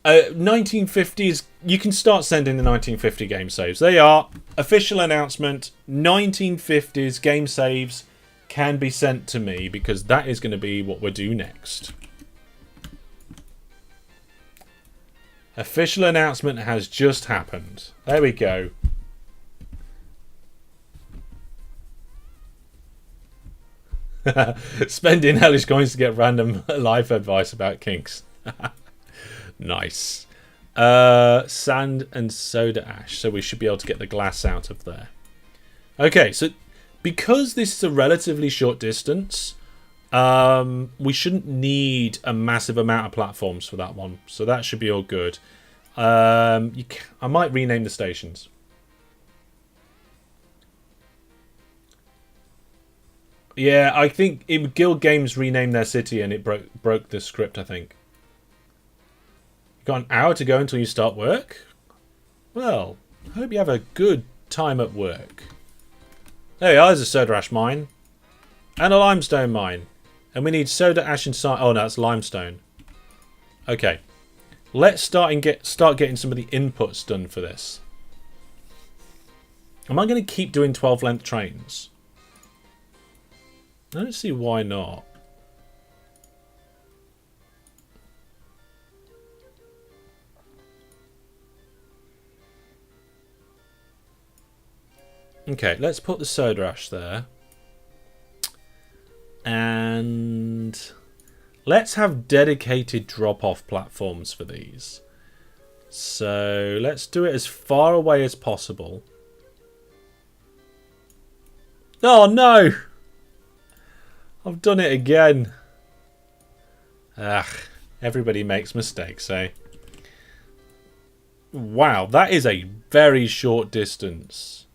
1950s. You can start sending the 1950 game saves. They are official announcement. 1950s game saves can be sent to me because that is going to be what we'll do next. Official announcement has just happened. There we go. Spending hellish coins to get random life advice about kinks. Nice. Sand and soda ash. So we should be able to get the glass out of there. Okay, so because this is a relatively short distance, we shouldn't need a massive amount of platforms for that one. So that should be all good. I might rename the stations. Yeah, I think Guild Games renamed their city and it broke the script, I think. You got an hour to go until you start work? Well, I hope you have a good time at work. There we are, there's a soda ash mine. And a limestone mine. And we need soda ash and oh no, that's limestone. Okay. Let's start getting some of the inputs done for this. Am I going to keep doing 12 length trains? I don't see why not. Okay, let's put the soda ash there. And let's have dedicated drop-off platforms for these. So let's do it as far away as possible. Oh no! I've done it again. Everybody makes mistakes, eh? Wow, that is a very short distance.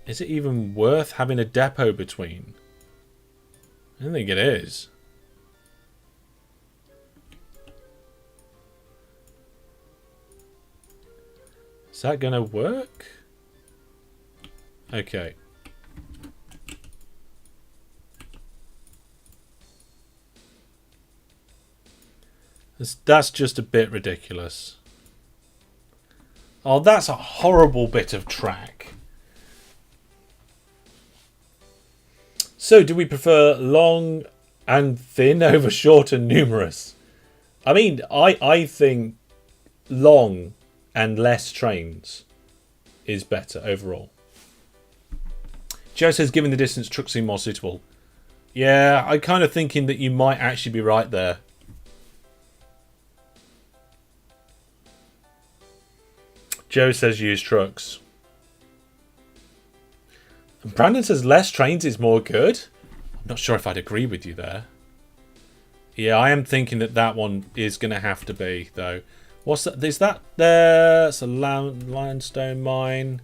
Is it even worth having a depot between? I don't think it is. Is that going to work? Okay. That's just a bit ridiculous. Oh, that's a horrible bit of track. So, do we prefer long and thin over short and numerous? I mean, I think long and less trains is better overall. Joe says, given the distance, trucks seem more suitable. Yeah, I'm kind of thinking that you might actually be right there. Joe says use trucks. And Brandon says less trains is more good. I'm not sure if I'd agree with you there. Yeah, I am thinking that that one is going to have to be, though. What's that? Is that there? It's a limestone mine.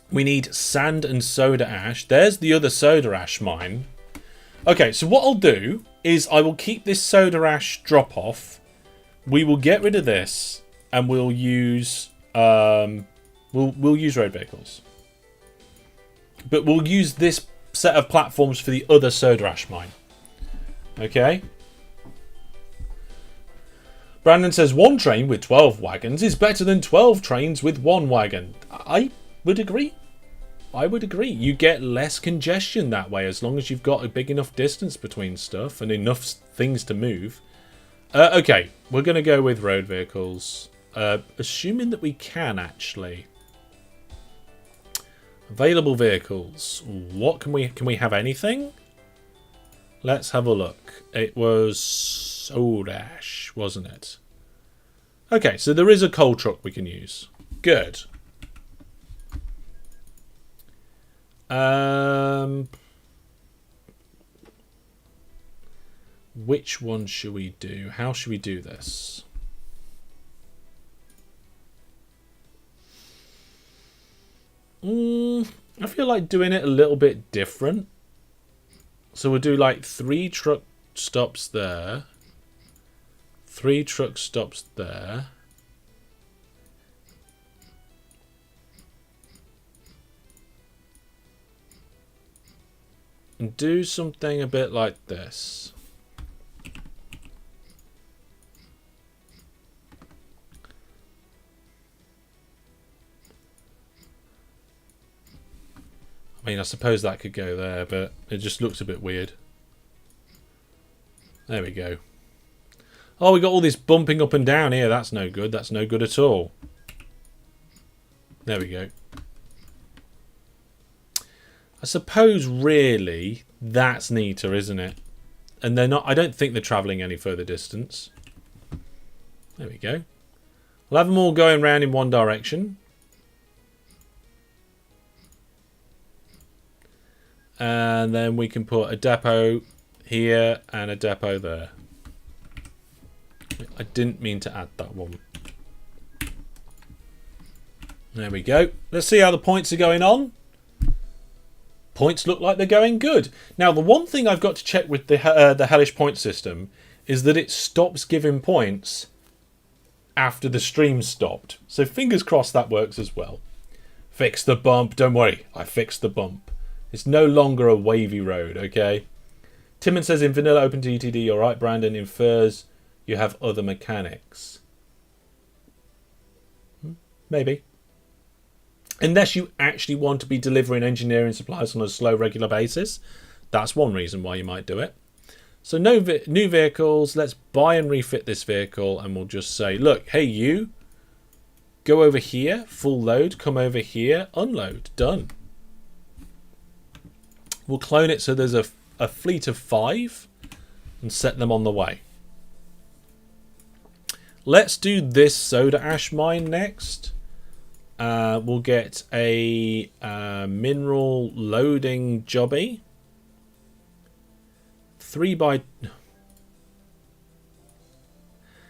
We need sand and soda ash. There's the other soda ash mine. Okay, so what I'll do is I will keep this soda ash drop off. We will get rid of this, and we'll use we'll use road vehicles. But we'll use this set of platforms for the other soda ash mine. Okay. Brandon says 1 train with 12 wagons is better than 12 trains with 1 wagon. I would agree. I would agree. You get less congestion that way as long as you've got a big enough distance between stuff and enough things to move. Okay, we're going to go with road vehicles. Assuming that we can, actually. Available vehicles. What can we have anything? Let's have a look. It was soda ash, wasn't it? Okay, so there is a coal truck we can use. Good. Which one should we do? How should we do this? I feel like doing it a little bit different. So we'll do like 3 truck stops there. 3 truck stops there. And do something a bit like this. I mean, I suppose that could go there, but it just looks a bit weird. There we go. Oh, we got all this bumping up and down here. That's no good. That's no good at all. There we go. I suppose, really, that's neater, isn't it? And they're not. I don't think they're travelling any further distance. There we go. We'll have them all going round in one direction. And then we can put a depot here and a depot there. I didn't mean to add that one. There we go. Let's see how the points are going on. Points look like they're going good. Now, the one thing I've got to check with the Hellish point system is that it stops giving points after the stream stopped. So fingers crossed that works as well. Fix the bump. Don't worry, I fixed the bump. It's no longer a wavy road, okay? Timon says in vanilla OpenTTD, you're right, Brandon, infers you have other mechanics. Maybe. Unless you actually want to be delivering engineering supplies on a slow, regular basis. That's one reason why you might do it. So no new vehicles. Let's buy and refit this vehicle. And we'll just say, look, hey, you. Go over here. Full load. Come over here. Unload. Done. We'll clone it so there's a fleet of 5 and set them on the way. Let's do this soda ash mine next. We'll get a mineral loading jobby. 3 by...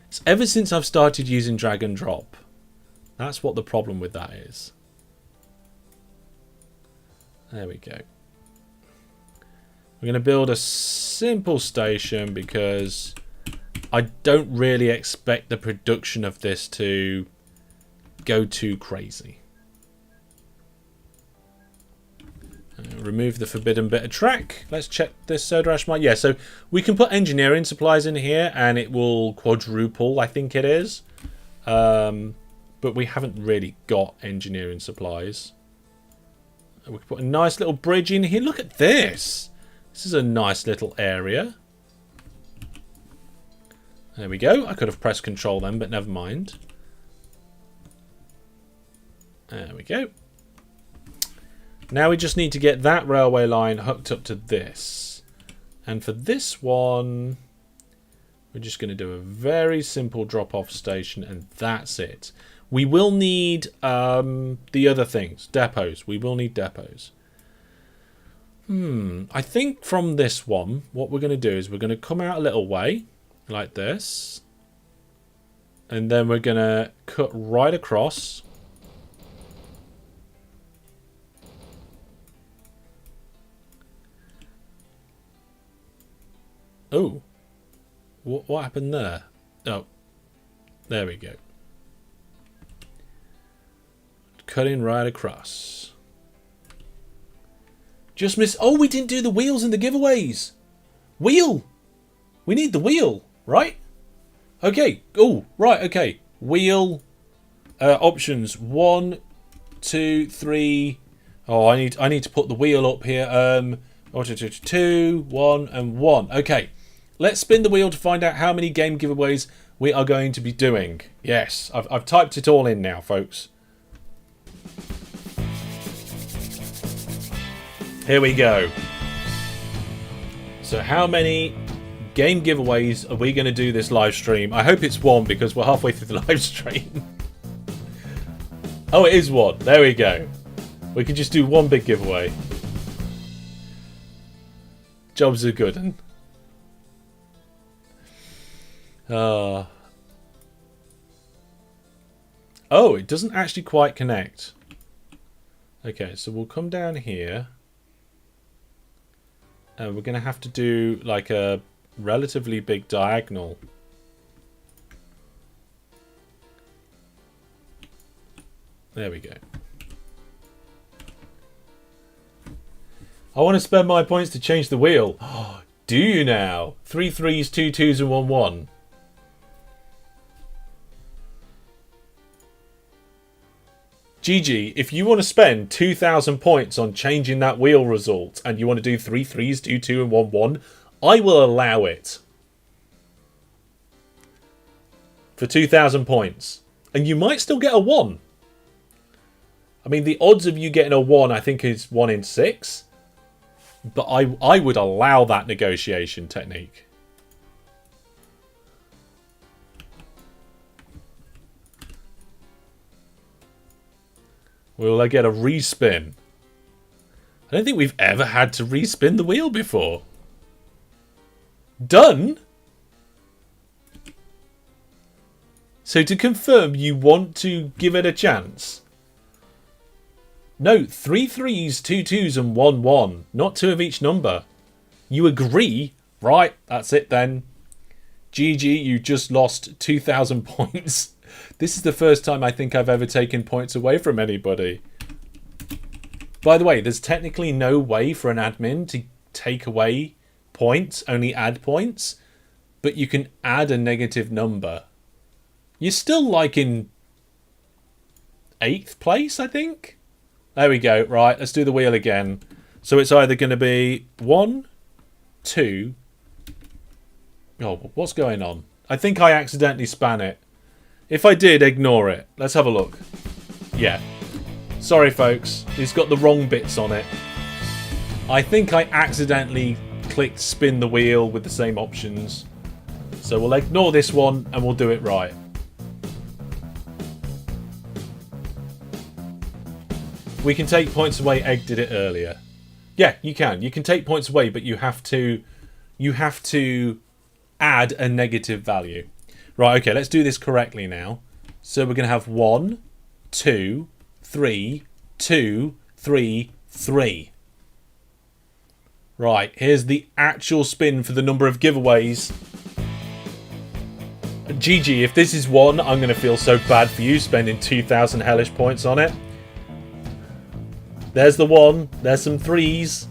It's ever since I've started using drag and drop. That's what the problem with that is. There we go. We're going to build a simple station because I don't really expect the production of this to go too crazy. Remove the forbidden bit of track. Let's check this soda ash mine. Yeah, so we can put engineering supplies in here and it will quadruple, I think it is. But we haven't really got engineering supplies. We can put a nice little bridge in here. Look at this. This is a nice little area. There we go. I could have pressed control then, but never mind. There we go. Now we just need to get that railway line hooked up to this. And for this one, we're just going to do a very simple drop-off station, and that's it. We will need the other things, depots. We will need depots. I think from this one, what we're going to do is we're going to come out a little way, like this. And then we're going to cut right across. Oh, what happened there? Oh, there we go. Cutting right across. Just missed. Oh, we didn't do the wheels in the giveaways. Wheel. We need the wheel, right? Okay. Oh, right. Okay. Wheel. Options 1, 2, 3. Oh, I need to put the wheel up here. 2, 1, and 1. Okay. Let's spin the wheel to find out how many game giveaways we are going to be doing. Yes, I've typed it all in now, folks. Here we go. So how many game giveaways are we going to do this live stream? I hope it's 1 because we're halfway through the live stream. Oh, it is 1. There we go. We can just do 1 big giveaway. Jobs are good. And oh, it doesn't actually quite connect. Okay, so we'll come down here. And we're going to have to do like a relatively big diagonal. There we go. I want to spend my points to change the wheel. Oh, do you now? 3 3s, 2 2s, and 1 1. GG, if you want to spend 2,000 points on changing that wheel result and you want to do 3 3s, 2 2, and 1 1, I will allow it. For 2,000 points. And you might still get a 1. I mean, the odds of you getting a 1, I think, is 1 in 6. But I would allow that negotiation technique. Will I get a respin? I don't think we've ever had to respin the wheel before. Done? So to confirm, you want to give it a chance? No, 3 3s, 2 2s, and 1 1. Not 2 of each number. You agree? Right, that's it then. GG, you just lost 2,000 points. This is the first time I think I've ever taken points away from anybody. By the way, there's technically no way for an admin to take away points, only add points. But you can add a negative number. You're still like in 8th place, I think? There we go. Right, let's do the wheel again. So it's either going to be 1, 2... Oh, what's going on? I think I accidentally span it. If I did, ignore it. Let's have a look. Yeah. Sorry, folks. It's got the wrong bits on it. I think I accidentally clicked spin the wheel with the same options. So we'll ignore this one and we'll do it right. We can take points away. Egg did it earlier. Yeah, you can. You can take points away, but you have to add a negative value. Right, okay, let's do this correctly now. So we're going to have 1, 2, 3, 2, 3, 3. Right, here's the actual spin for the number of giveaways. GG, if this is 1, I'm going to feel so bad for you spending 2,000 Hellish points on it. There's the 1. There's some 3s.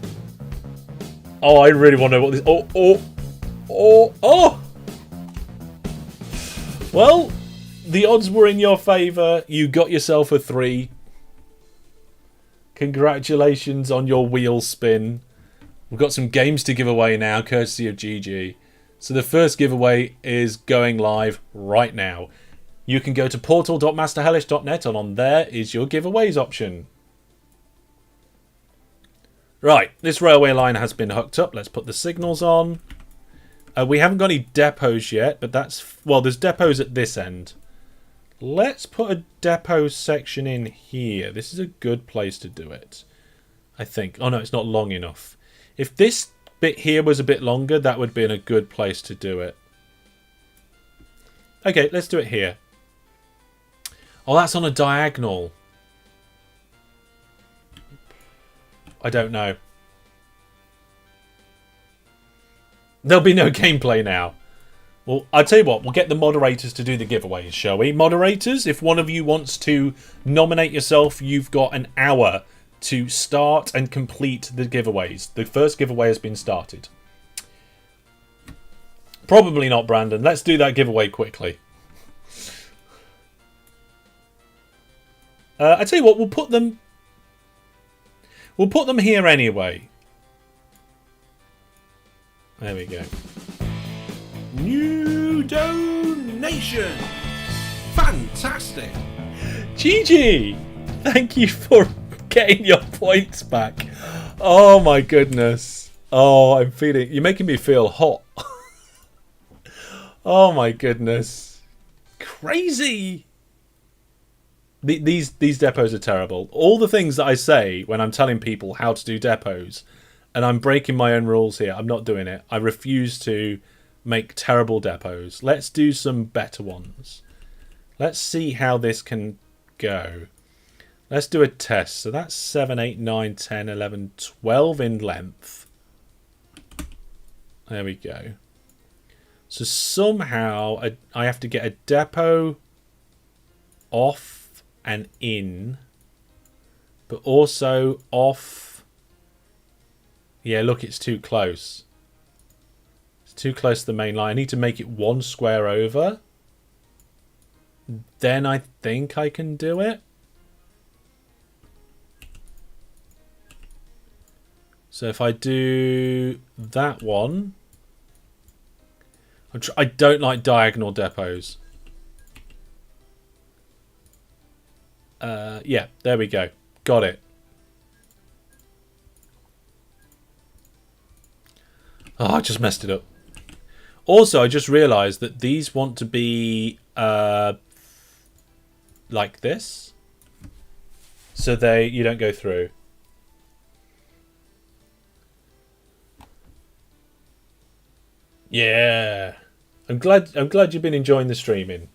Oh, I really want to know what this... Oh! Well, the odds were in your favour. You got yourself a 3. Congratulations on your wheel spin. We've got some games to give away now, courtesy of GG. So the first giveaway is going live right now. You can go to portal.masterhellish.net and on there is your giveaways option. Right, this railway line has been hooked up. Let's put the signals on. We haven't got any depots yet, but that's... Well, there's depots at this end. Let's put a depot section in here. This is a good place to do it, I think. Oh, no, it's not long enough. If this bit here was a bit longer, that would have been a good place to do it. Okay, let's do it here. Oh, that's on a diagonal. I don't know. There'll be no gameplay now. Well, I'll tell you what. We'll get the moderators to do the giveaways, shall we? Moderators, if one of you wants to nominate yourself, you've got an hour to start and complete the giveaways. The first giveaway has been started. Probably not Brandon. Let's do that giveaway quickly. I tell you what, we'll put them here anyway. There we go. New donation. Fantastic. GG! Thank you for getting your points back. Oh my goodness. Oh, I'm feeling... You're making me feel hot. Oh my goodness. Crazy. These depots are terrible. All the things that I say when I'm telling people how to do depots, and I'm breaking my own rules here. I'm not doing it. I refuse to make terrible depots. Let's do some better ones. Let's see how this can go. Let's do a test. So that's 7, 8, 9, 10, 11, 12 in length. There we go. So somehow I have to get a depot off and in, but also off. Yeah, look, it's too close. It's too close to the main line. I need to make it one square over. Then I think I can do it. So if I do that one... I don't like diagonal depots. Yeah, there we go. Got it. Oh, I just messed it up. Also, I just realised that these want to be like this, so you don't go through. Yeah, I'm glad you've been enjoying the streaming.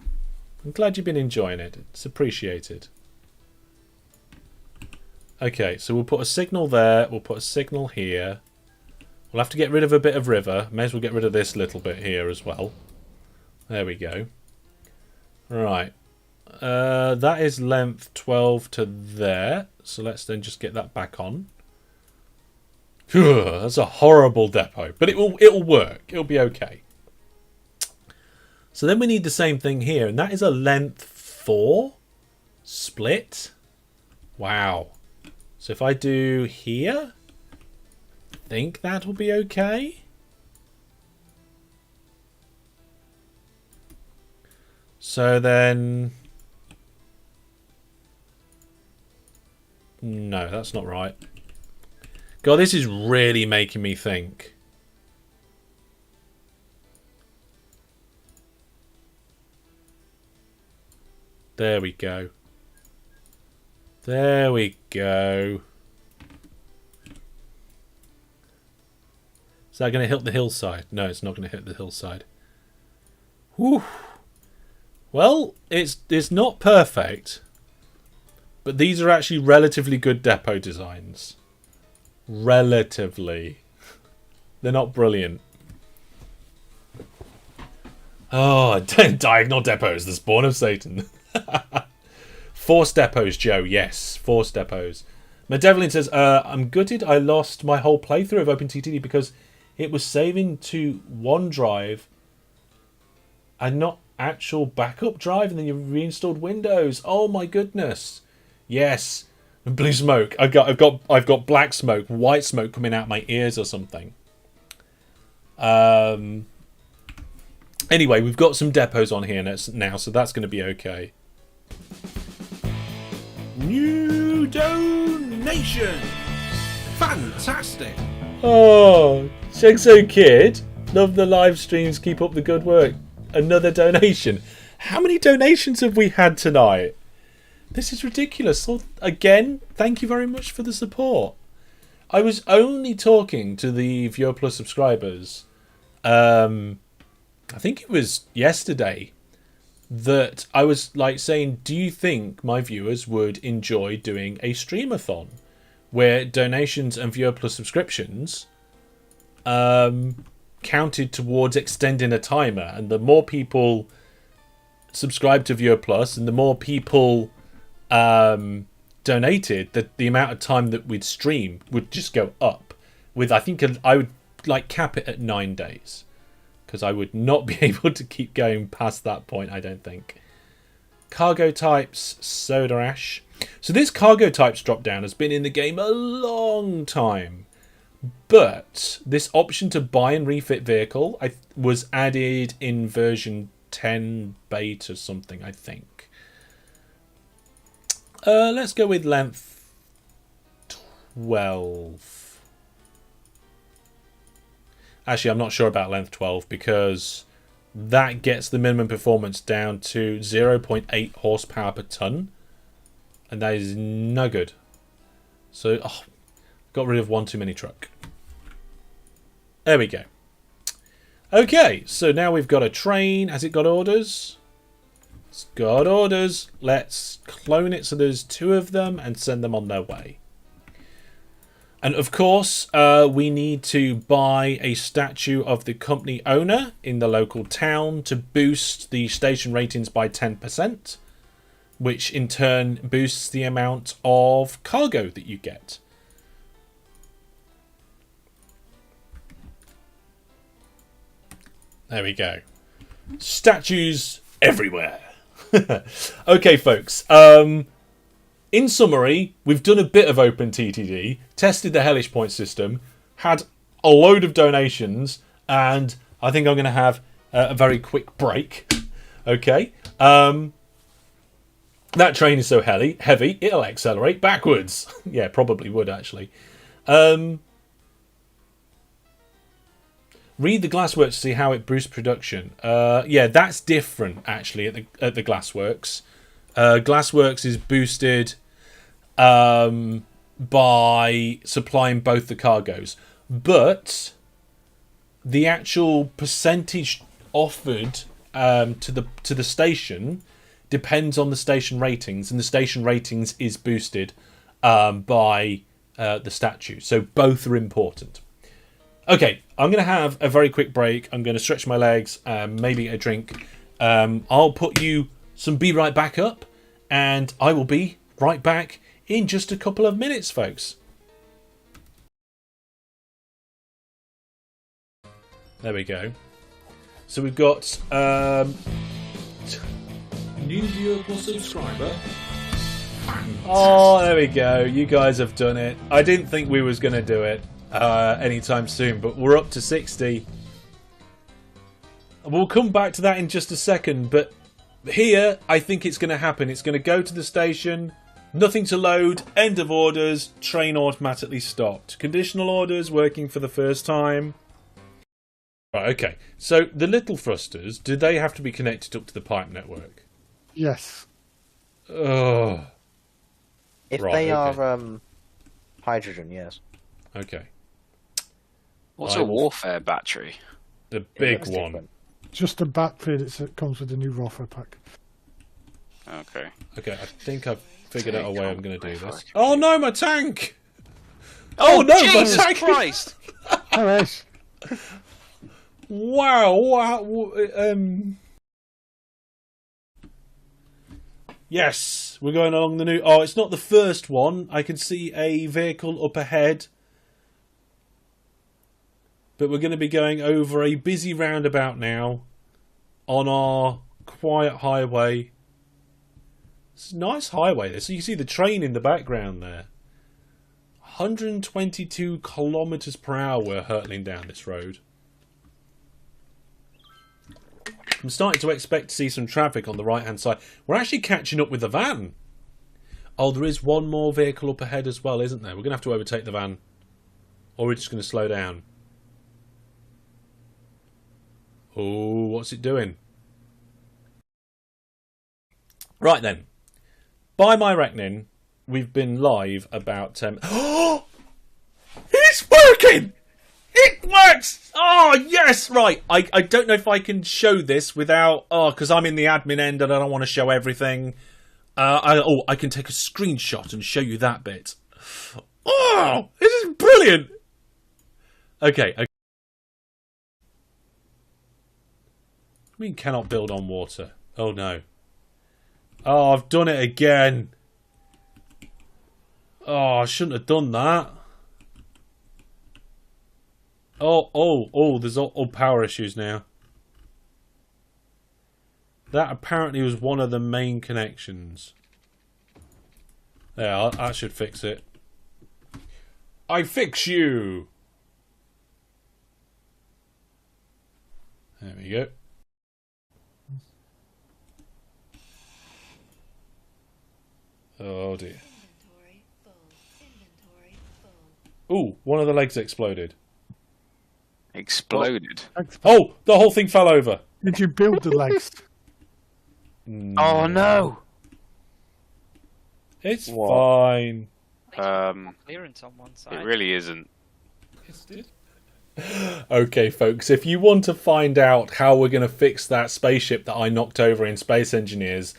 I'm glad you've been enjoying it. It's appreciated. Okay, so we'll put a signal there. We'll put a signal here. We'll have to get rid of a bit of river. May as well get rid of this little bit here as well. There we go. Right. That is length 12 to there. So let's then just get that back on. Phew, that's a horrible depot. But it'll work. It'll be okay. So then we need the same thing here. And that is a length 4 split. Wow. So if I do here... think that will be okay. So then... no, that's not right. God, this is really making me think. There we go. There we go. Is that going to hit the hillside? No, it's not going to hit the hillside. Whew. Well, it's not perfect, but these are actually relatively good depot designs. Relatively. They're not brilliant. Oh, diagonal depots, the spawn of Satan. Force depots, Joe. Yes, force depots. Medevlin says, I'm gutted I lost my whole playthrough of OpenTTD because it was saving to OneDrive and not actual backup drive, and then you reinstalled Windows. Oh my goodness. Yes. Blue smoke. I've got black smoke, white smoke coming out my ears or something. Anyway, we've got some depots on here now, so that's going to be okay. New donation. Fantastic. Oh, Shegso Kid. Love the live streams. Keep up the good work. Another donation. How many donations have we had tonight? This is ridiculous. So, again, thank you very much for the support. I was only talking to the Viewer Plus subscribers. I think it was yesterday that I was like saying, do you think my viewers would enjoy doing a streamathon where donations and Viewer Plus subscriptions counted towards extending a timer, and the more people subscribe to Viewer Plus and the more people donated, the amount of time that we'd stream would just go up. With I think I would like cap it at 9 days, because I would not be able to keep going past that point, I don't think. Cargo types, soda ash. So this cargo types drop down has been in the game a long time, but this option to buy and refit vehicle was added in version 10 beta or something, I think. Let's go with length 12. Actually, I'm not sure about length 12 because that gets the minimum performance down to 0.8 horsepower per ton, and that is no good. So, got rid of one too many truck. There we go. Okay, so now we've got a train. Has it got orders? It's got orders. Let's clone it so there's 2 of them and send them on their way. And of course, we need to buy a statue of the company owner in the local town to boost the station ratings by 10%, which in turn boosts the amount of cargo that you get. There we go. Statues everywhere. Okay, folks. In summary, we've done a bit of OpenTTD, tested the Hellish point system, had a load of donations, and I think I'm going to have a very quick break. Okay. That train is so heavy, it'll accelerate backwards. Yeah, probably would, actually. Read the Glassworks to see how it boosts production. Yeah, that's different, actually, at the Glassworks. Glassworks is boosted by supplying both the cargoes, but the actual percentage offered to the station depends on the station ratings, and the station ratings is boosted by the statue. So both are important. Okay, I'm going to have a very quick break. I'm going to stretch my legs, maybe a drink. I'll put you some Be Right Back up, and I will be right back in just a couple of minutes, folks. There we go. So we've got New viewer plus subscriber. Oh, there we go. You guys have done it. I didn't think we was going to do it anytime soon, but we're up to 60. We'll come back to that in just a second, but here I think it's going to happen. It's going to go to the station. Nothing to load. End of orders. Train automatically stopped. Conditional orders working for the first time. Right, okay. So the little thrusters, do they have to be connected up to the pipe network? Yes. Oh. If Right, they okay. are hydrogen, yes. Okay. What's a warfare battery? The big that's one. different. Just a battery that comes with the new Warfare pack. Okay. Okay, I think I've figured out a way I'm going to do Take this. on- Oh no, my tank! Oh no, my Jesus tank! Christ! Hellish. Wow. Yes, we're going along the new... Oh, it's not the first one. I can see a vehicle up ahead. But we're going to be going over a busy roundabout now on our quiet highway. It's a nice highway there. So you see the train in the background there. 122 kilometers per hour we're hurtling down this road. I'm starting to expect to see some traffic on the right hand side. We're actually catching up with the van. Oh, there is one more vehicle up ahead as well, isn't there? We're going to have to overtake the van. Or we're just going to slow down. Oh, what's it doing? Right then. By my reckoning, we've been live about 10... Oh! It's working! It works! Oh, yes! Right, I don't know if I can show this without... Oh, because I'm in the admin end and I don't want to show everything. I can take a screenshot and show you that bit. Oh! This is brilliant! Okay. I mean, cannot build on water. Oh, no. Oh, I've done it again. Oh, I shouldn't have done that. Oh, there's all power issues now. That apparently was one of the main connections. There, that should fix it. I fix you! There we go. Oh dear. Ooh, one of the legs exploded. Exploded. Oh, the whole thing fell over. Did you build the legs? Oh no! It's What? fine. Clearance on one It side. really isn't. Okay, folks, if you want to find out how we're going to fix that spaceship that I knocked over in Space Engineers,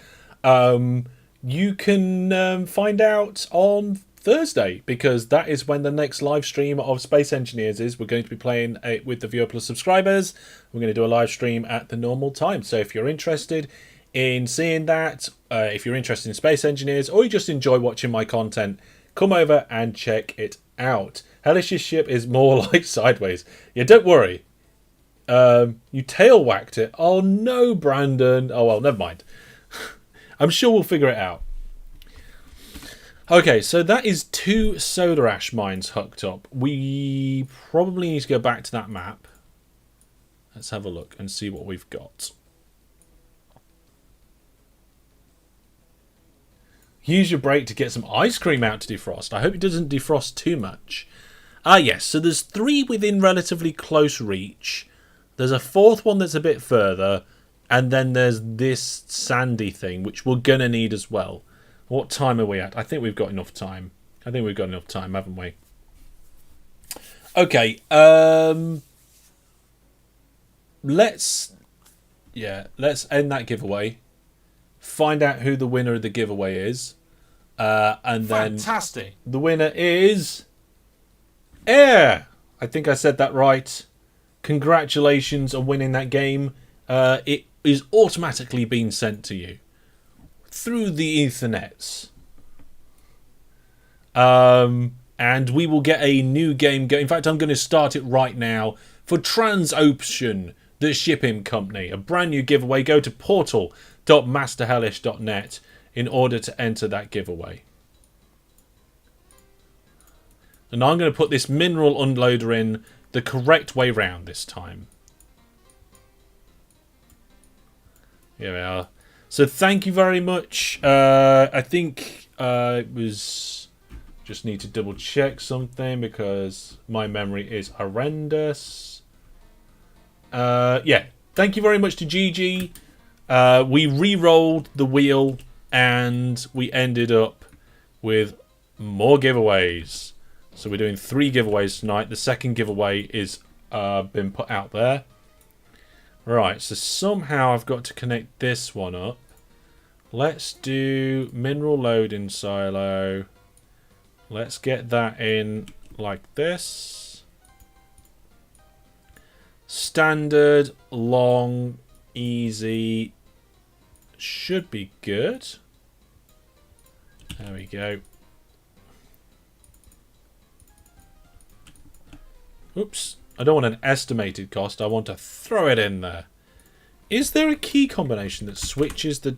you can find out on Thursday, because that is when the next live stream of Space Engineers is. We're going to be playing with the Viewer Plus subscribers. We're going to do a live stream at the normal time. So if you're interested in seeing that, if you're interested in Space Engineers, or you just enjoy watching my content, come over and check it out. Hellish's ship is more like sideways. Yeah, don't worry. You tail whacked it. Oh no, Brandon. Oh well, never mind. I'm sure we'll figure it out. Okay, so that is 2 soda ash mines hooked up. We probably need to go back to that map. Let's have a look and see what we've got. Use your brake to get some ice cream out to defrost. I hope it doesn't defrost too much. Ah, yes, so there's 3 within relatively close reach. There's a 4th one that's a bit further. And then there's this sandy thing, which we're going to need as well. What time are we at? I think we've got enough time. I think we've got enough time, haven't we? Okay. Let's end that giveaway. Find out who the winner of the giveaway is. And then Fantastic. the winner is Air. I think I said that right. Congratulations on winning that game. It is automatically being sent to you through the Ethernets. And we will get a new game. In fact, I'm going to start it right now for Transocean, the shipping company. A brand new giveaway. Go to portal.masterhellish.net in order to enter that giveaway. And I'm going to put this mineral unloader in the correct way round this time. Here we are. So thank you very much. I think It was... Just need to double check something because my memory is horrendous. Yeah, thank you very much to Gigi. We re-rolled the wheel and we ended up with more giveaways. So we're doing 3 giveaways tonight. The second giveaway is been put out there. Right, so somehow I've got to connect this one up. Let's do mineral loading silo. Let's get that in like this. Standard, long, easy. Should be good. There we go. Oops. I don't want an estimated cost. I want to throw it in there. Is there a key combination that switches the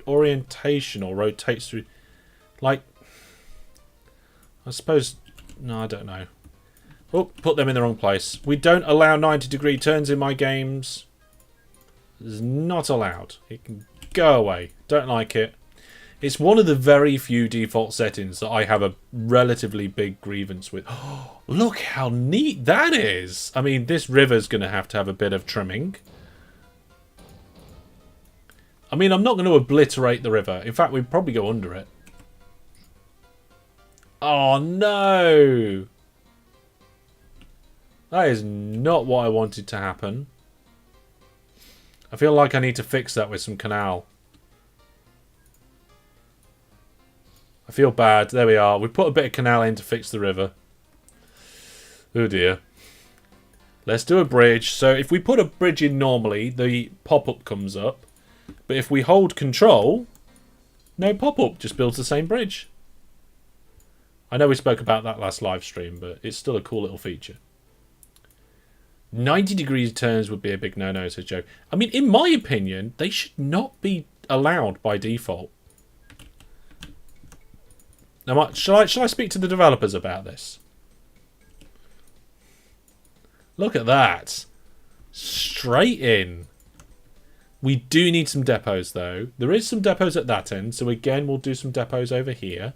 orientation or rotates through? Like... I suppose... No, I don't know. Oh, put them in the wrong place. We don't allow 90-degree turns in my games. It's not allowed. It can go away. Don't like it. It's one of the very few default settings that I have a relatively big grievance with. Oh, look how neat that is. I mean, this river's going to have a bit of trimming. I mean, I'm not going to obliterate the river. In fact, we'd probably go under it. Oh no! That is not what I wanted to happen. I feel like I need to fix that with some canal. I feel bad. There we are. We put a bit of canal in to fix the river. Oh dear. Let's do a bridge. So if we put a bridge in normally, the pop-up comes up. But if we hold control, no pop-up. Just builds the same bridge. I know we spoke about that last live stream, but it's still a cool little feature. 90 degrees turns would be a big no-no, says Joe. I mean, in my opinion, they should not be allowed by default. Now, shall I speak to the developers about this? Look at that. Straight in. We do need some depots, though. There is some depots at that end, so again, we'll do some depots over here.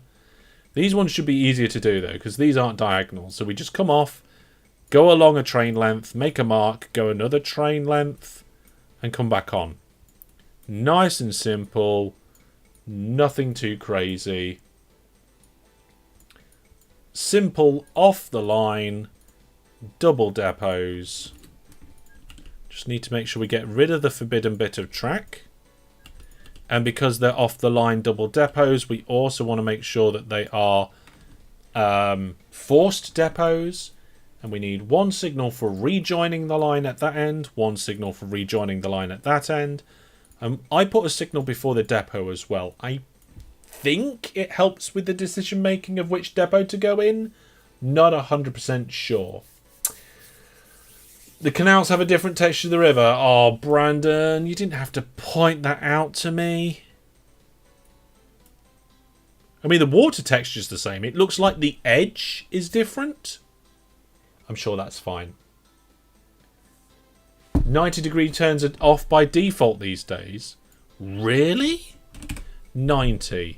These ones should be easier to do, though, because these aren't diagonal. So we just come off, go along a train length, make a mark, go another train length, and come back on. Nice and simple. Nothing too crazy. Simple, off the line, double depots. Just need to make sure we get rid of the forbidden bit of track. And because they're off the line double depots, we also want to make sure that they are forced depots. And we need one signal for rejoining the line at that end, one signal for rejoining the line at that end. I put a signal before the depot as well. I think it helps with the decision making of which depot to go in. Not 100% sure. The canals have a different texture to the river. Oh, Brandon, you didn't have to point that out to me. I mean, the water texture's the same. It looks like the edge is different. I'm sure that's fine. 90-degree turns are off by default these days. Really? 90.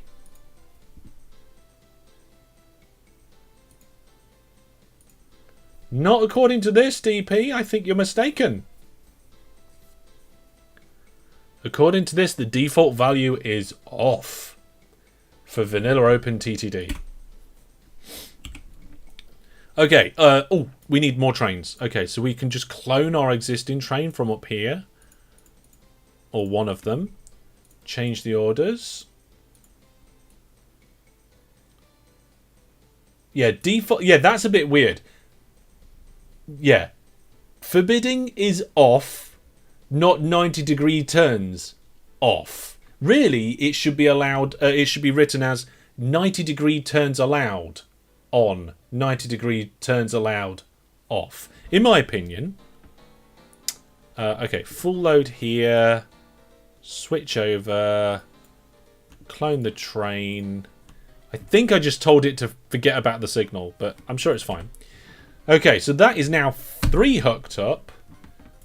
Not according to this, DP. I think you're mistaken. According to this, the default value is off for vanilla OpenTTD. Okay. Oh, we need more trains. Okay, so we can just clone our existing train from up here. Or one of them. Change the orders. Yeah, default. Yeah, that's a bit weird. Yeah. Forbidding is off, not 90-degree turns off. Really, it should be allowed. It should be written as 90-degree turns allowed on, 90-degree turns allowed off. In my opinion. Okay, full load here. Switch over. Clone the train. I think I just told it to forget about the signal, but I'm sure it's fine. Okay, so that is now 3 hooked up.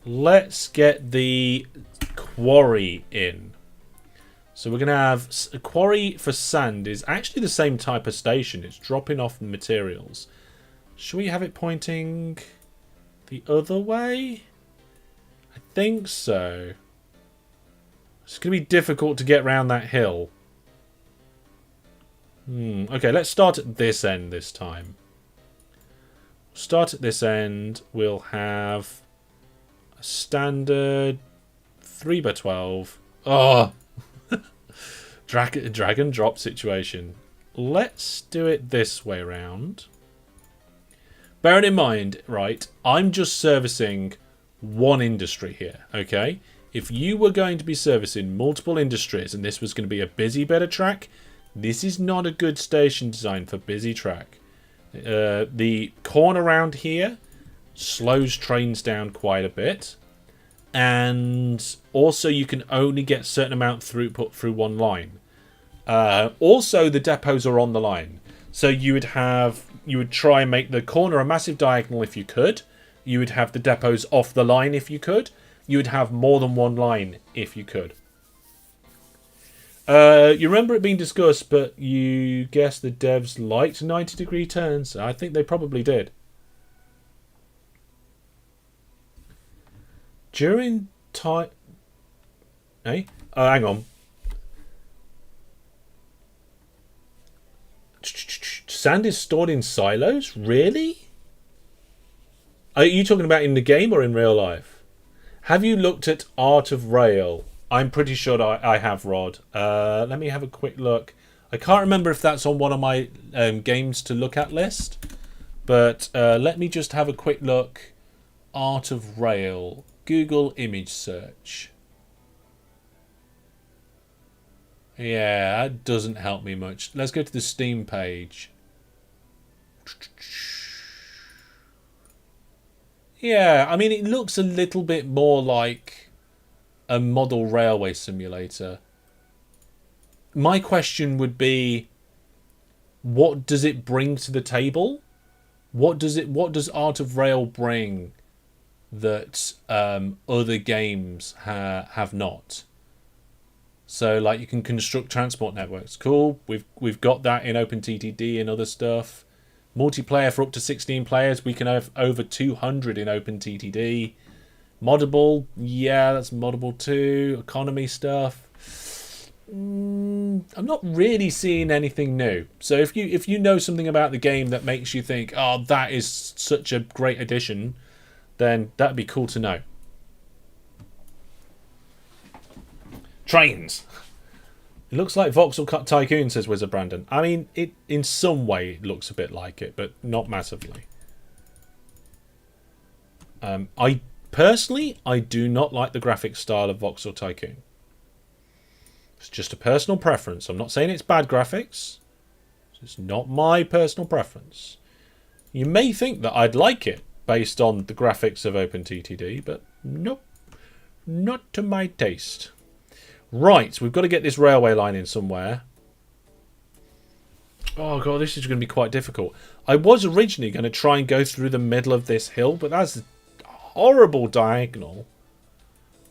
Let's get the quarry in. So we're going to have a quarry for sand is actually the same type of station. It's dropping off the materials. Should we have it pointing the other way? I think so. It's going to be difficult to get around that hill. Okay, let's start at this end this time. Start at this end. We'll have a standard 3x12. Oh! drag and drop situation. Let's do it this way around. Bearing in mind, right, I'm just servicing one industry here, okay? If you were going to be servicing multiple industries and this was going to be a busy bit of track, this is not a good station design for busy track. The corner around here slows trains down quite a bit. And also you can only get a certain amount throughput through one line. Also the depots are on the line. So you would try and make the corner a massive diagonal if you could. You would have the depots off the line if you could. You would have more than one line if you could. You remember it being discussed, but you guess the devs liked 90-degree turns. I think they probably did. During time... Hey? Oh, hang on. Sand is stored in silos? Really? Are you talking about in the game or in real life? Have you looked at Art of Rail? I'm pretty sure I have, Rod. Let me have a quick look. I can't remember if that's on one of my games to look at list. But let me just have a quick look. Art of Rail. Google image search. Yeah, that doesn't help me much. Let's go to the Steam page. Yeah, I mean, it looks a little bit more like a model railway simulator. My question would be, what does it bring to the table? What does Art of Rail bring that other games have not? So, like, you can construct transport networks. Cool. We've got that in OpenTTD and other stuff. Multiplayer for up to 16 players. We can have over 200 in OpenTTD. Moddable. Yeah, that's moddable too. Economy stuff. I'm not really seeing anything new. So if you know something about the game that makes you think, oh, that is such a great addition, then that'd be cool to know. Trains. It looks like Voxel Tycoon, says Wizard Brandon. I mean, it in some way it looks a bit like it, but not massively. I personally do not like the graphic style of Voxel Tycoon. It's just a personal preference. I'm not saying it's bad graphics. It's not my personal preference. You may think that I'd like it based on the graphics of OpenTTD, but nope, not to my taste. Right, we've got to get this railway line in somewhere. Oh god, this is going to be quite difficult. I was originally going to try and go through the middle of this hill, but that's a horrible diagonal.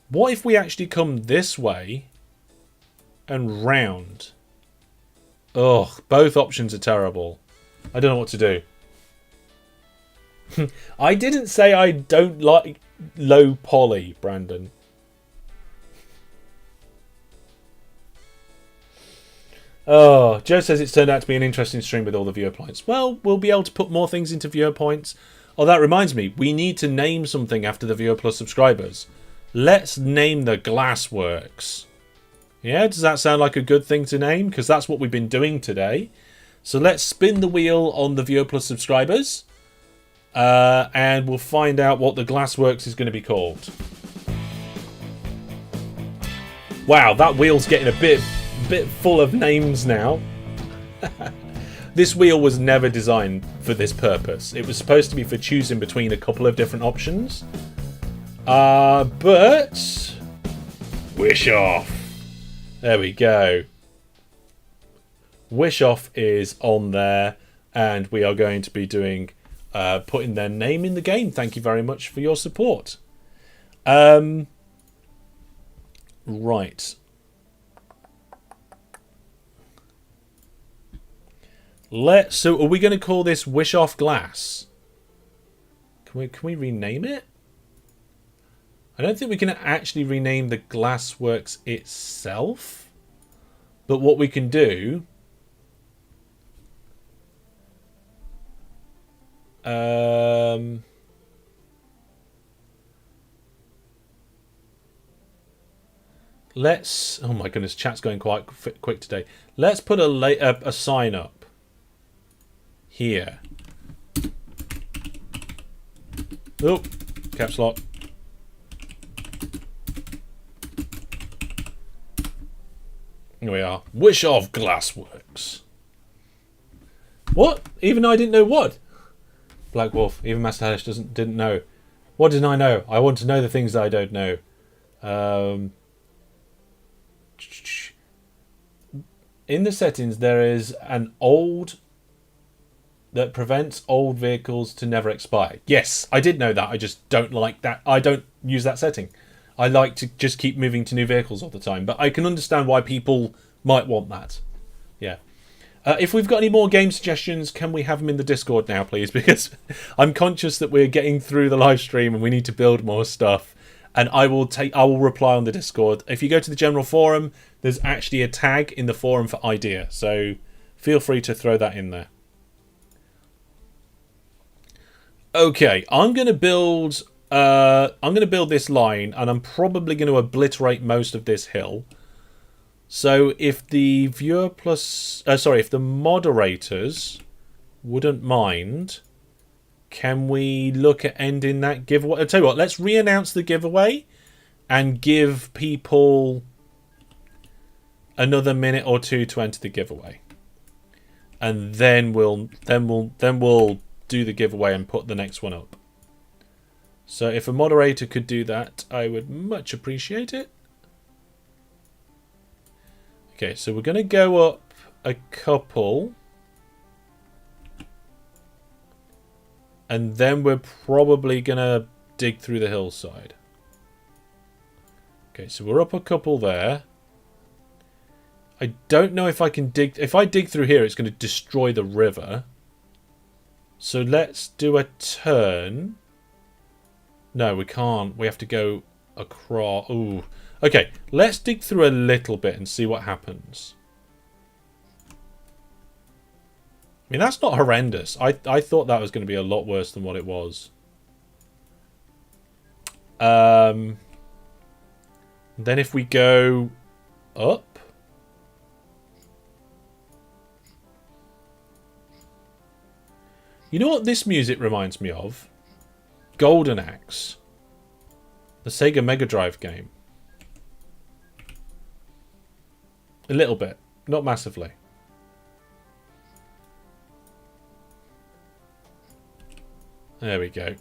What if we actually come this way and round? Ugh, both options are terrible. I don't know what to do. I didn't say I don't like low poly, Brandon. Oh, Joe says it's turned out to be an interesting stream with all the viewer points. Well, we'll be able to put more things into viewer points. Oh, that reminds me. We need to name something after the Viewer Plus subscribers. Let's name the Glassworks. Yeah, does that sound like a good thing to name? Because that's what we've been doing today. So let's spin the wheel on the Viewer Plus subscribers. And we'll find out what the Glassworks is going to be called. Wow, that wheel's getting a bit full of names now. This wheel was never designed for this purpose. It was supposed to be for choosing between a couple of different options. But wish off. There we go. Wish off is on there, and we are going to be doing putting their name in the game. Thank you very much for your support. Right. So are we going to call this Wish Off Glass? Can we rename it? I don't think we can actually rename the Glassworks itself. But what we can do... let's... Oh my goodness, chat's going quite quick today. Let's put a sign up here. Oh, caps lock. Here we are. Wish Off Glassworks. What? Even I didn't know what? Black Wolf. Even Master Hellish didn't know. What didn't I know? I want to know the things that I don't know. In the settings, there is an old that prevents old vehicles to never expire. Yes, I did know that. I just don't like that. I don't use that setting. I like to just keep moving to new vehicles all the time. But I can understand why people might want that. Yeah. If we've got any more game suggestions, can we have them in the Discord now, please? Because I'm conscious that we're getting through the live stream and we need to build more stuff. And I will reply on the Discord. If you go to the general forum, there's actually a tag in the forum for idea. So feel free to throw that in there. Okay, I'm going to build this line, and I'm probably going to obliterate most of this hill. So if the if the moderators wouldn't mind, can we look at ending that giveaway? I'll tell you what, let's re-announce the giveaway and give people another minute or two to enter the giveaway. And then we'll do the giveaway and put the next one up. So if a moderator could do that, I would much appreciate it. Okay, so we're going to go up a couple. And then we're probably going to dig through the hillside. Okay, so we're up a couple there. I don't know if I can dig... If I dig through here, it's going to destroy the river. So let's do a turn. No, we can't. We have to go across. Ooh. Okay, let's dig through a little bit and see what happens. I mean, that's not horrendous. I thought that was going to be a lot worse than what it was. Then if we go up. You know what this music reminds me of? Golden Axe. The Sega Mega Drive game. A little bit. Not massively. There we go.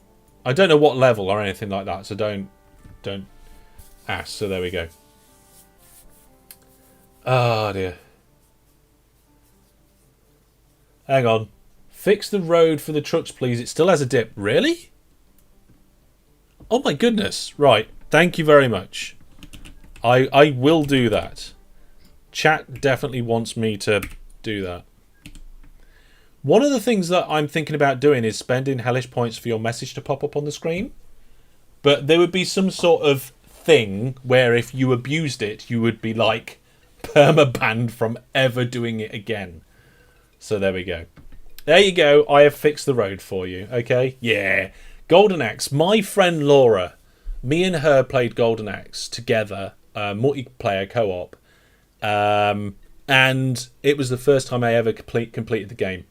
I don't know what level or anything like that, so don't ask. So there we go. Oh dear. Hang on. Fix the road for the trucks, please. It still has a dip. Really? Oh my goodness. Right. Thank you very much. I will do that. Chat definitely wants me to do that. One of the things that I'm thinking about doing is spending Hellish points for your message to pop up on the screen. But there would be some sort of thing where if you abused it, you would be like perma-banned from ever doing it again. So there we go. There you go. I have fixed the road for you. Okay? Yeah. Golden Axe. My friend Laura. Me and her played Golden Axe together. Multiplayer co-op. And it was the first time I ever completed the game.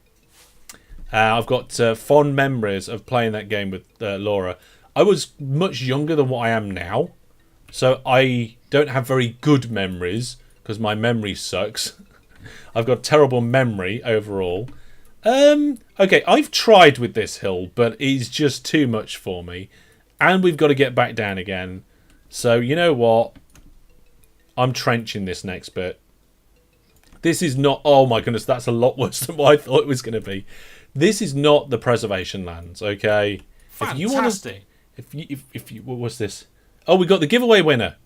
I've got fond memories of playing that game with Laura. I was much younger than what I am now. So I don't have very good memories. Because my memory sucks. I've got terrible memory overall. Okay, I've tried with this hill, but it's just too much for me. And we've got to get back down again. So, you know what? I'm trenching this next bit. This is not... Oh my goodness, that's a lot worse than what I thought it was going to be. This is not the preservation lands, okay? Fantastic. If you what was this? Oh, we got the giveaway winner.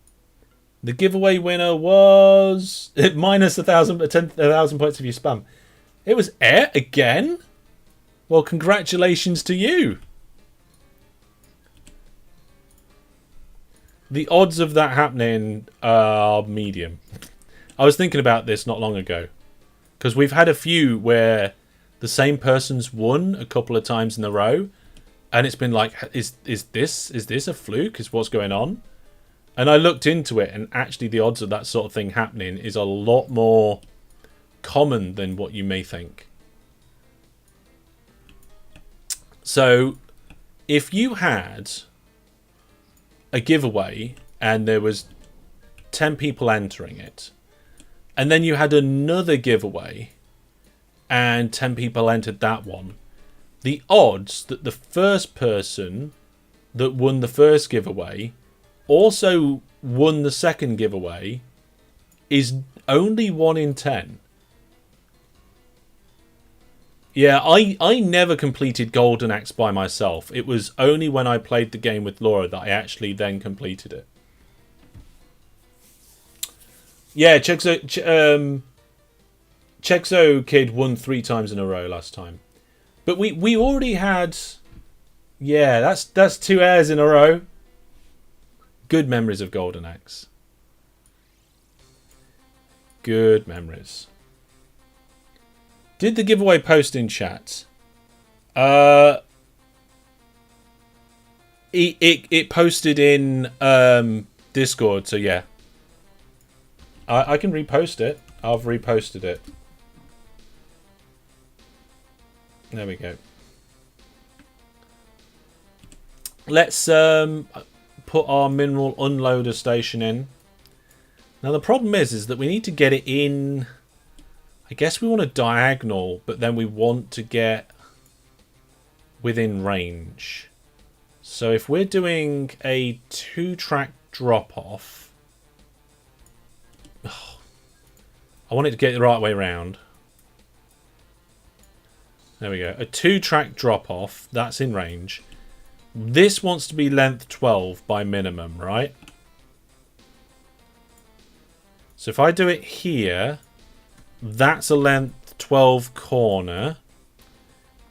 The giveaway winner was... minus 10,000 points if you spam. It was air again? Well, congratulations to you. The odds of that happening are medium. I was thinking about this not long ago. Because we've had a few where the same person's won a couple of times in a row. And it's been like, is this a fluke? Is what's going on? And I looked into it, and actually the odds of that sort of thing happening is a lot more common than what you may think. So, if you had a giveaway and there was 10 people entering it, and then you had another giveaway and 10 people entered that one, the odds that the first person that won the first giveaway also won the second giveaway is only 1 in 10. Yeah, I never completed Golden Axe by myself. It was only when I played the game with Laura that I actually then completed it. Yeah, Chexo Kid won 3 times in a row last time. But we already had... Yeah, that's 2 airs in a row. Good memories of Golden Axe. Good memories. Did the giveaway post in chat? It posted in Discord, so yeah. I can repost it. I've reposted it. There we go. Let's put our mineral unloader station in. Now the problem is that we need to get it in. I guess we want a diagonal, but then we want to get within range. So if we're doing a 2-track drop off, I want it to get the right way around. There we go. A 2-track drop off, that's in range. This wants to be length 12 by minimum, right? So if I do it here, that's a length 12 corner.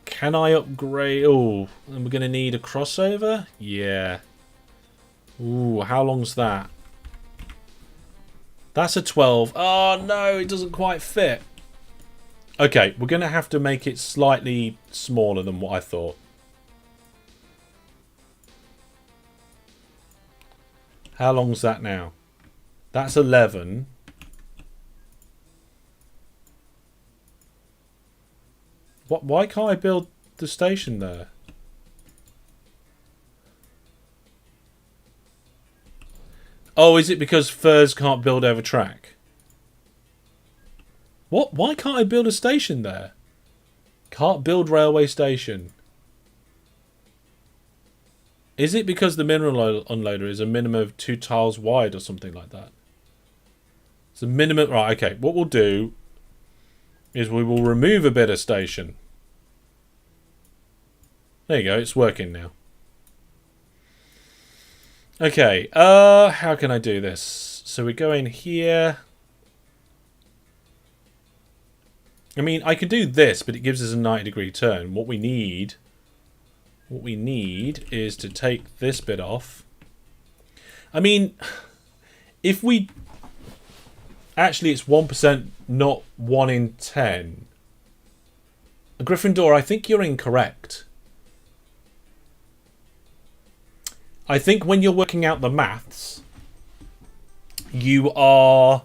Can I upgrade? Oh, and we're going to need a crossover? Yeah. Ooh, how long's that? That's a 12. Oh, no, it doesn't quite fit. Okay, we're going to have to make it slightly smaller than what I thought. How long's that now? That's 11. Why can't I build the station there? Oh, is it because furs can't build over track? What? Why can't I build a station there? Can't build railway station. Is it because the mineral unloader is a minimum of 2 tiles wide or something like that? It's a minimum... Right, okay. What we'll do is we will remove a bit of station. There you go. It's working now. Okay. How can I do this? So we go in here. I mean, I could do this, but it gives us a 90-degree turn. What we need is to take this bit off. I mean, if we... Actually, it's 1%, not 1 in 10. Gryffindor, I think you're incorrect. I think when you're working out the maths, you are...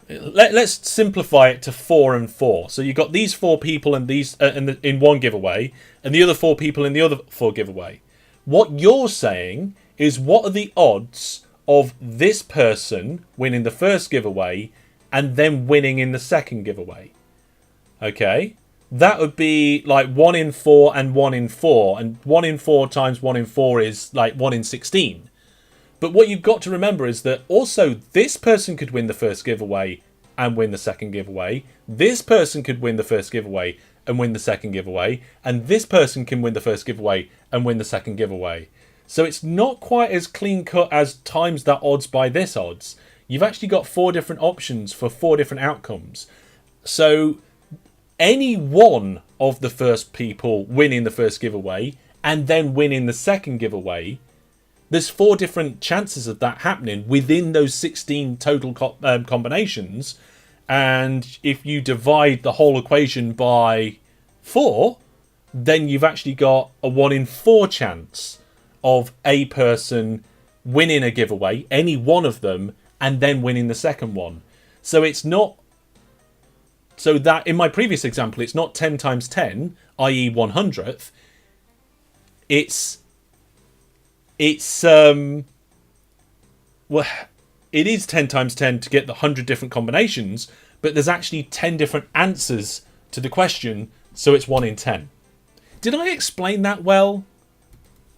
Let's simplify it to 4 and 4. So you've got these 4 people and these in one giveaway, and the other 4 people in the other 4 giveaway. What you're saying is, what are the odds of this person winning the first giveaway and then winning in the second giveaway? Okay, that would be like 1 in 4 and 1 in 4, and 1 in 4 times 1 in 4 is like 1 in 16. But what you've got to remember is that also this person could win the first giveaway and win the second giveaway. This person could win the first giveaway and win the second giveaway. And this person can win the first giveaway and win the second giveaway. So it's not quite as clean cut as times that odds by this odds. You've actually got 4 different options for 4 different outcomes. So any one of the first people winning the first giveaway and then winning the second giveaway, there's 4 different chances of that happening within those 16 total combinations. And if you divide the whole equation by 4, then you've actually got a 1 in 4 chance of a person winning a giveaway, any one of them, and then winning the second one. So it's not... So that, in my previous example, it's not 10 times 10, i.e. 100th. Well, it is 10 times 10 to get the 100 different combinations, but there's actually 10 different answers to the question, so it's 1 in 10. Did I explain that well?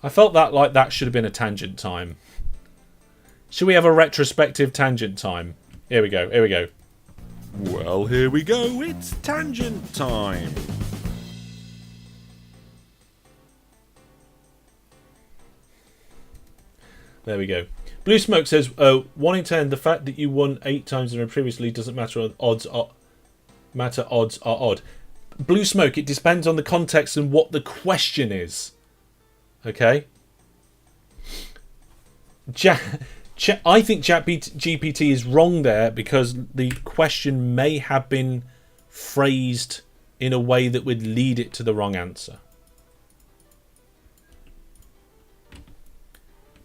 I felt that like that should have been a tangent time. Should we have a retrospective tangent time? Here we go, here we go. Well, here we go. It's tangent time. There we go. Blue Smoke says, 1 in 10, the fact that you won 8 times in a previously doesn't matter. Odds are odd. Blue Smoke, it depends on the context and what the question is. Okay? I think ChatGPT is wrong there because the question may have been phrased in a way that would lead it to the wrong answer.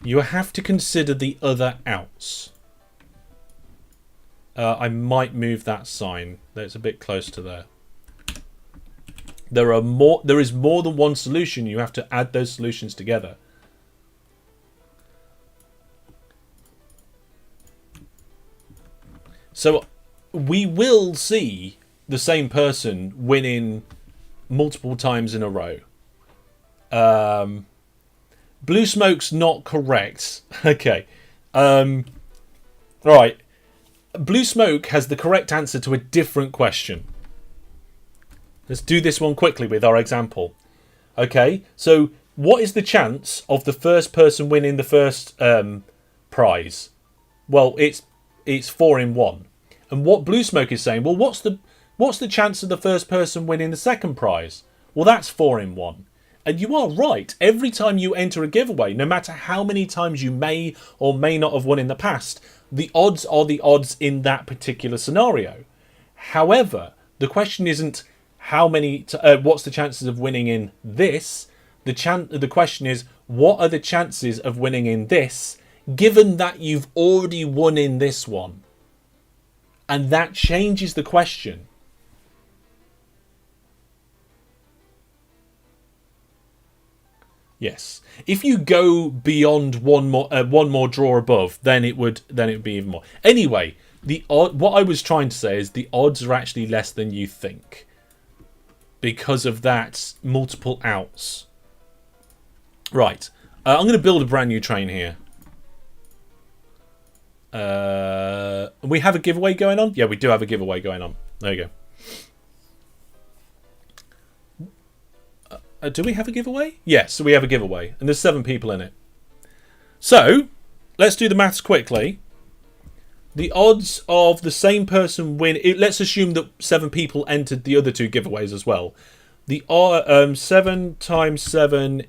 You have to consider the other outs. I might move that sign. That's a bit close to there. There is more than one solution. You have to add those solutions together. So we will see the same person winning multiple times in a row. Blue Smoke's not correct. Okay. Right. Blue Smoke has the correct answer to a different question. Let's do this one quickly with our example. Okay. So what is the chance of the first person winning the first prize? Well, it's 4 in 1. And what Blue Smoke is saying, well, what's the chance of the first person winning the second prize? Well, that's 4 in 1. And you are right. Every time you enter a giveaway, no matter how many times you may or may not have won in the past, the odds are the odds in that particular scenario. However, the question isn't how many. What's the chances of winning in this? The question is, what are the chances of winning in this, given that you've already won in this one? And that changes the question. Yes. If you go beyond one more draw above, then it would be even more. Anyway, what I was trying to say is the odds are actually less than you think because of that multiple outs. Right. I'm going to build a brand new train here. We have a giveaway going on? Yeah, we do have a giveaway going on. There you go. Do we have a giveaway? Yes, we have a giveaway. And there's 7 people in it. So, let's do the maths quickly. The odds of the same person win... Let's assume that 7 people entered the other 2 giveaways as well. The 7 times 7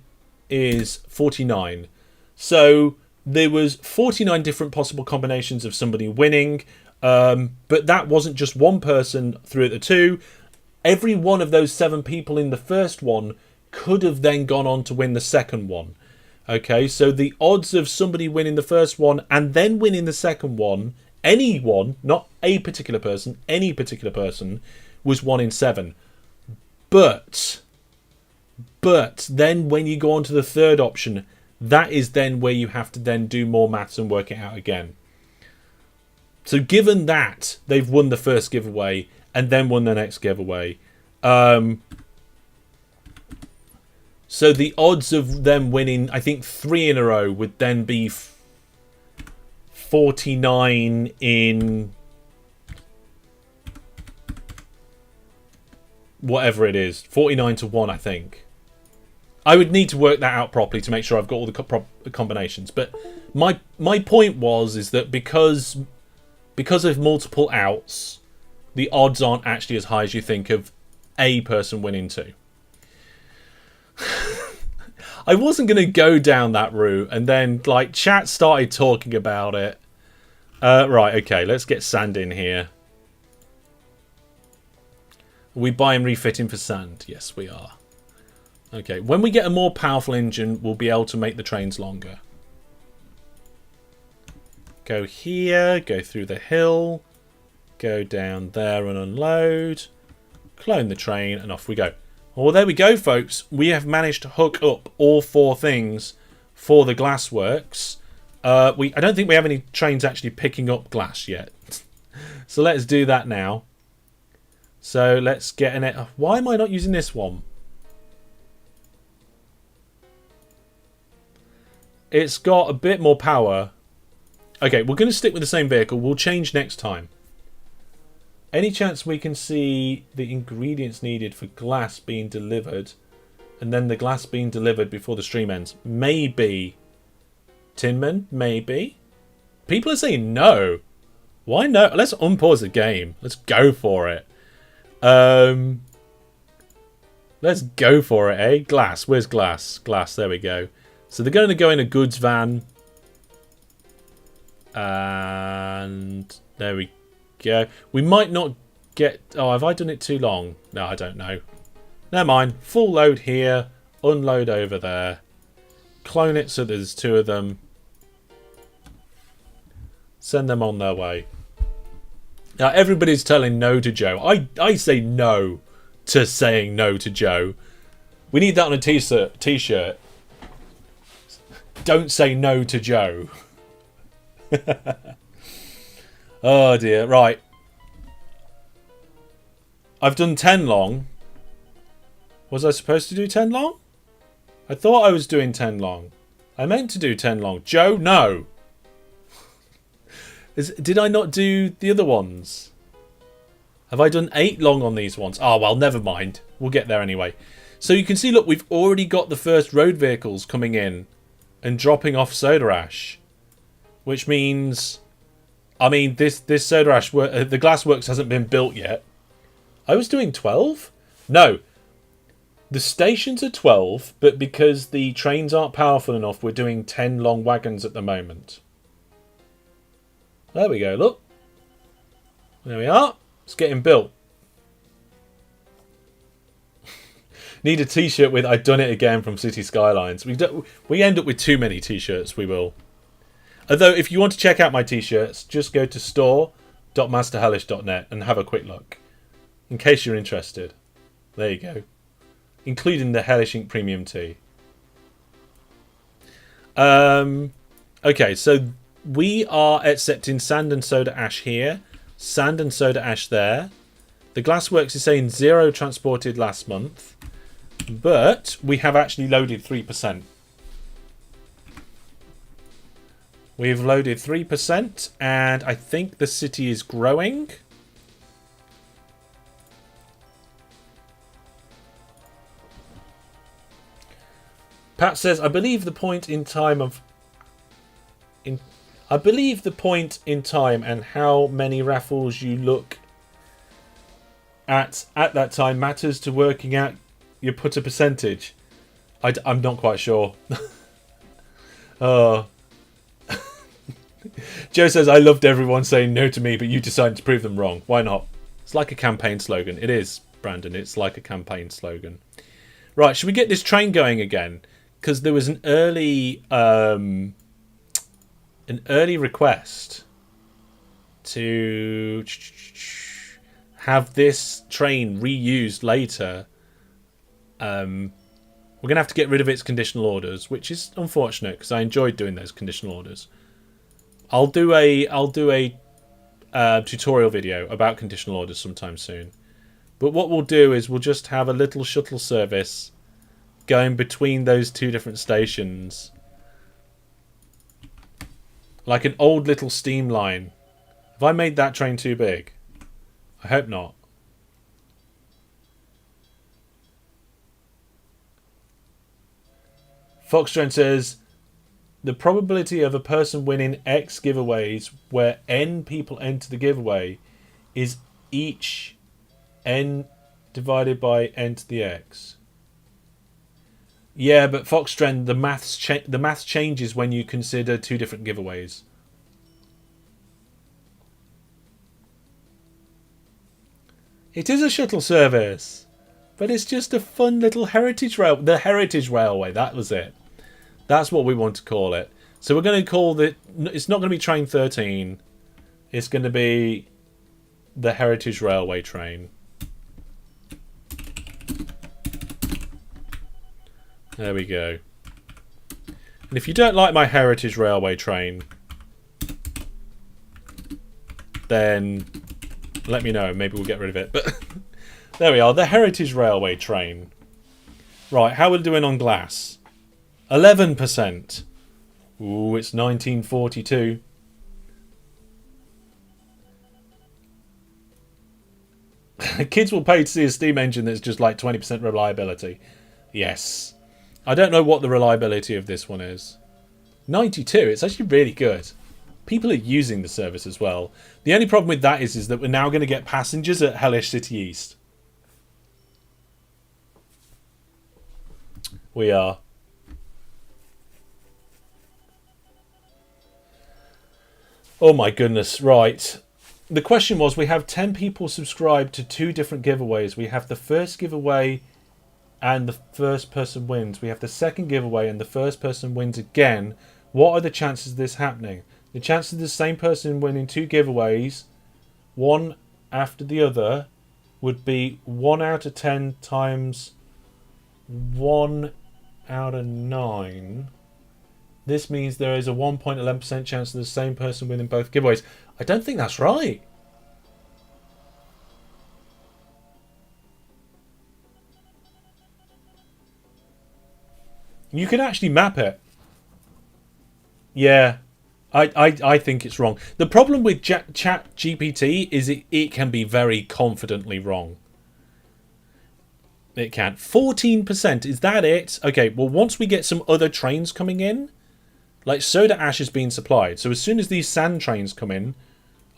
is 49. So, there was 49 different possible combinations of somebody winning. But that wasn't just one person through the 2. Every one of those 7 people in the first one could have then gone on to win the second one. Okay, so the odds of somebody winning the first one and then winning the second one, anyone, not a particular person, any particular person, was 1 in 7. But then when you go on to the third option, that is then where you have to then do more maths and work it out again. So given that they've won the first giveaway and then won the next giveaway, so the odds of them winning, I think 3 in a row would then be 49 in whatever it is, 49 to 1, I think. I would need to work that out properly to make sure I've got all the combinations. But my point is that because of multiple outs, the odds aren't actually as high as you think of a person winning too. I wasn't going to go down that route, and then like chat started talking about it. Right, okay, let's get sand in here. Are we buying refitting for sand? Yes, we are. Okay, when we get a more powerful engine, we'll be able to make the trains longer. Go here, go through the hill, go down there and unload, clone the train, and off we go. Well, there we go, folks. We have managed to hook up all 4 things for the glassworks. I don't think we have any trains actually picking up glass yet. So let's do that now. So let's get in it. Why am I not using this one? It's got a bit more power. Okay, we're going to stick with the same vehicle. We'll change next time. Any chance we can see the ingredients needed for glass being delivered, and then the glass being delivered before the stream ends? Maybe. Tinman? Maybe. People are saying no. Why no? Let's unpause the game. Let's go for it. Let's go for it, eh? Glass. Where's glass? Glass. There we go. So they're going to go in a goods van. And there we go. We might not get... Oh, have I done it too long? No, I don't know. Never mind. Full load here. Unload over there. Clone it so there's 2 of them. Send them on their way. Now, everybody's telling no to Joe. I say no to saying no to Joe. We need that on a t-shirt. Don't say no to Joe. Oh dear. Right. I've done 10 long. Was I supposed to do 10 long? I thought I was doing 10 long. I meant to do 10 long. Joe, no. Did I not do the other ones? Have I done 8 long on these ones? Oh, well, never mind. We'll get there anyway. So you can see, look, we've already got the first road vehicles coming in and dropping off soda ash. Which means, I mean, this soda ash, the glassworks hasn't been built yet. I was doing 12? No. The stations are 12, but because the trains aren't powerful enough, we're doing 10 long wagons at the moment. There we go, look. There we are. It's getting built. Need a t-shirt with "I've done it again" from City Skylines. We end up with too many t-shirts, we will. Although, if you want to check out my t-shirts, just go to store.masterhellish.net and have a quick look. In case you're interested. There you go. Including the Hellish Ink Premium tee. Okay, so we are accepting sand and soda ash here. Sand and soda ash there. The glassworks is saying 0 transported last month. But we have actually loaded 3%. We've loaded 3%, and I think the city is growing. Pat says, I believe the point in time and how many raffles you look at that time matters to working out you put a percentage. I'm not quite sure. Oh. Joe says, I loved everyone saying no to me, but you decided to prove them wrong. Why not? It's like a campaign slogan. It is, Brandon. It's like a campaign slogan. Right, should we get this train going again? Because there was an early request to have this train reused later. We're going to have to get rid of its conditional orders, which is unfortunate because I enjoyed doing those conditional orders. I'll do a tutorial video about conditional orders sometime soon. But what we'll do is we'll just have a little shuttle service going between those 2 different stations. Like an old little steam line. Have I made that train too big? I hope not. Foxtrend says, the probability of a person winning X giveaways where N people enter the giveaway is each N divided by n to the x. Yeah, but Foxtrend, the maths changes when you consider two different giveaways. It is a shuttle service, but it's just a fun little heritage rail. The Heritage Railway, that was it. That's what we want to call it. So we're going to call it. It's not going to be Train 13. It's going to be the Heritage Railway train. There we go. And if you don't like my Heritage Railway train, then let me know. Maybe we'll get rid of it. But there we are. The Heritage Railway train. Right, how are we doing on glass? 11%. Ooh, it's 1942. Kids will pay to see a steam engine that's just like 20% reliability. Yes. I don't know what the reliability of this one is. 92, it's actually really good. People are using the service as well. The only problem with that is that we're now going to get passengers at Hellish City East. We are. Oh my goodness, right. The question was, we have 10 people subscribed to 2 different giveaways. We have the first giveaway and the first person wins. We have the second giveaway and the first person wins again. What are the chances of this happening? The chances of the same person winning 2 giveaways, one after the other, would be 1 out of 10 times 1 out of 9. This means there is a 1.11% chance of the same person winning both giveaways. I don't think that's right. You can actually map it. Yeah, I think it's wrong. The problem with Chat GPT is it can be very confidently wrong. It can. 14%, is that it? Okay, well, once we get some other trains coming in, like soda ash is being supplied. So as soon as these sand trains come in...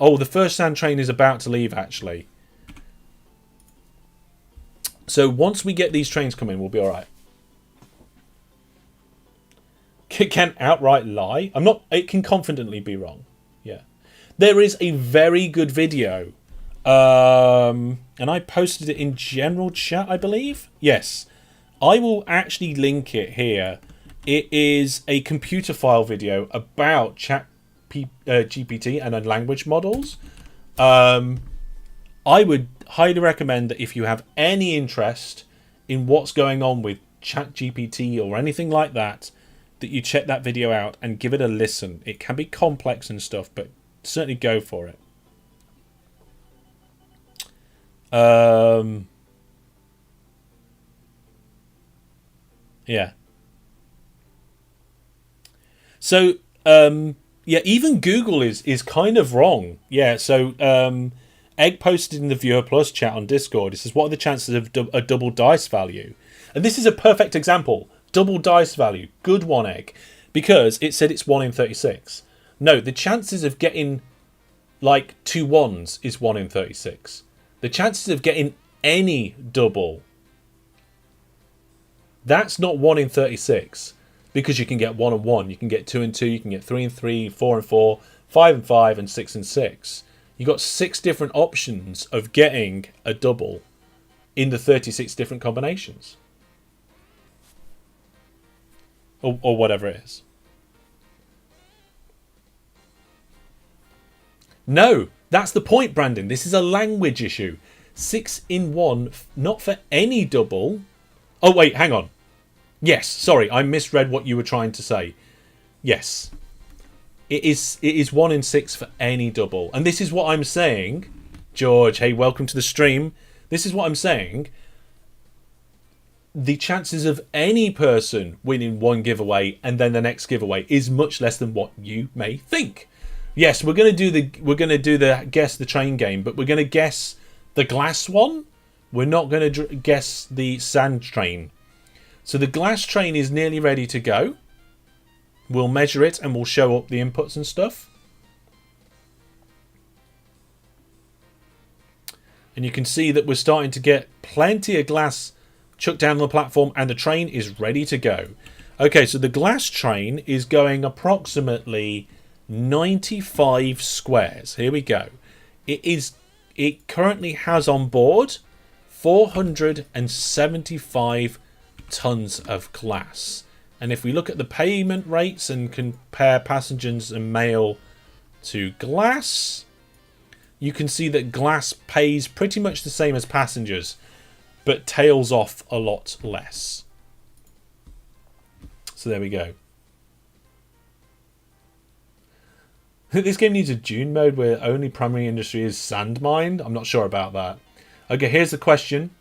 Oh, the first sand train is about to leave, actually. So once we get these trains coming, we'll be alright. It can outright lie. It can confidently be wrong. Yeah. There is a very good video. And I posted it in general chat, I believe. Yes. I will actually link it here. It is a computer file video about Chat GPT and language models. I would highly recommend that if you have any interest in what's going on with Chat GPT or anything like that, that you check that video out and give it a listen. It can be complex and stuff, but certainly go for it. Yeah. So, yeah, even Google is kind of wrong. Yeah, so Egg posted in the Viewer Plus chat on Discord. It says, what are the chances of a double dice value? And this is a perfect example. Double dice value. Good one, Egg. Because it said it's 1 in 36. No, the chances of getting like 2 1s is 1 in 36. The chances of getting any double, that's not 1 in 36. Because you can get 1 and 1, you can get 2 and 2, you can get 3 and 3, 4 and 4, 5 and 5, and 6 and 6. You've got 6 different options of getting a double in the 36 different combinations. Or whatever it is. No, that's the point, Brandon. This is a language issue. 6 in 1, not for any double. Oh, wait, hang on. Yes, sorry, I misread what you were trying to say. Yes. It is 1 in 6 for any double. And this is what I'm saying. George, hey, welcome to the stream. This is what I'm saying. The chances of any person winning one giveaway and then the next giveaway is much less than what you may think. Yes, we're gonna do the guess the train game, but we're gonna guess the glass one. We're not gonna guess the sand train. So the glass train is nearly ready to go. We'll measure it and we'll show up the inputs and stuff. And you can see that we're starting to get plenty of glass chucked down on the platform, and the train is ready to go. Okay, so the glass train is going approximately 95 squares. Here we go. It currently has on board 475 tons of glass. And if we look at the payment rates and compare passengers and mail to glass, you can see that glass pays pretty much the same as passengers, but tails off a lot less. So there we go. This game needs a dune mode where only primary industry is sand mined. I'm not sure about that. Okay, here's the question.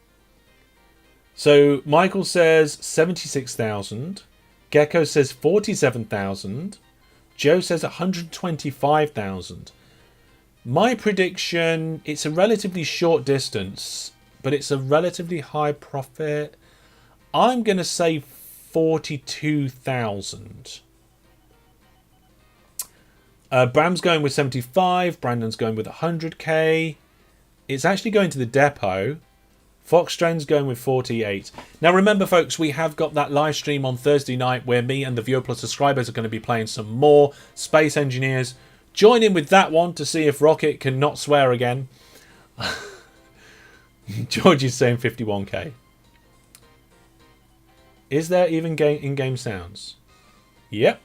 So Michael says 76,000. Gecko says 47,000. Joe says 125,000. My prediction, it's a relatively short distance, but it's a relatively high profit. I'm going to say 42,000. Bram's going with 75. Brandon's going with 100k. It's actually going to the depot. Foxtrain's going with 48. Now remember, folks, we have got that live stream on Thursday night where me and the Viewer Plus subscribers are going to be playing some more Space Engineers. Join in with that one to see if Rocket can not swear again. George is saying 51k. Is there even in-game sounds? Yep.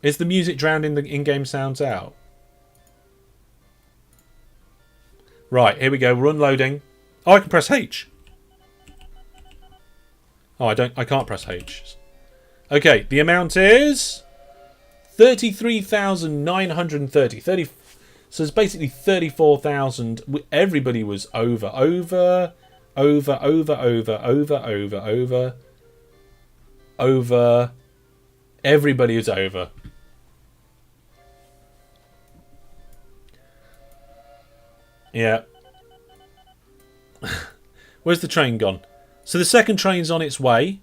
Is the music drowning the in-game sounds out? Right, here we go. We're unloading. Oh, I can press H. Oh, I can't press H. Okay, the amount is 33,930. So it's basically 34,000. Everybody was over. Everybody was over. Yeah. Where's the train gone? So the second train's on its way.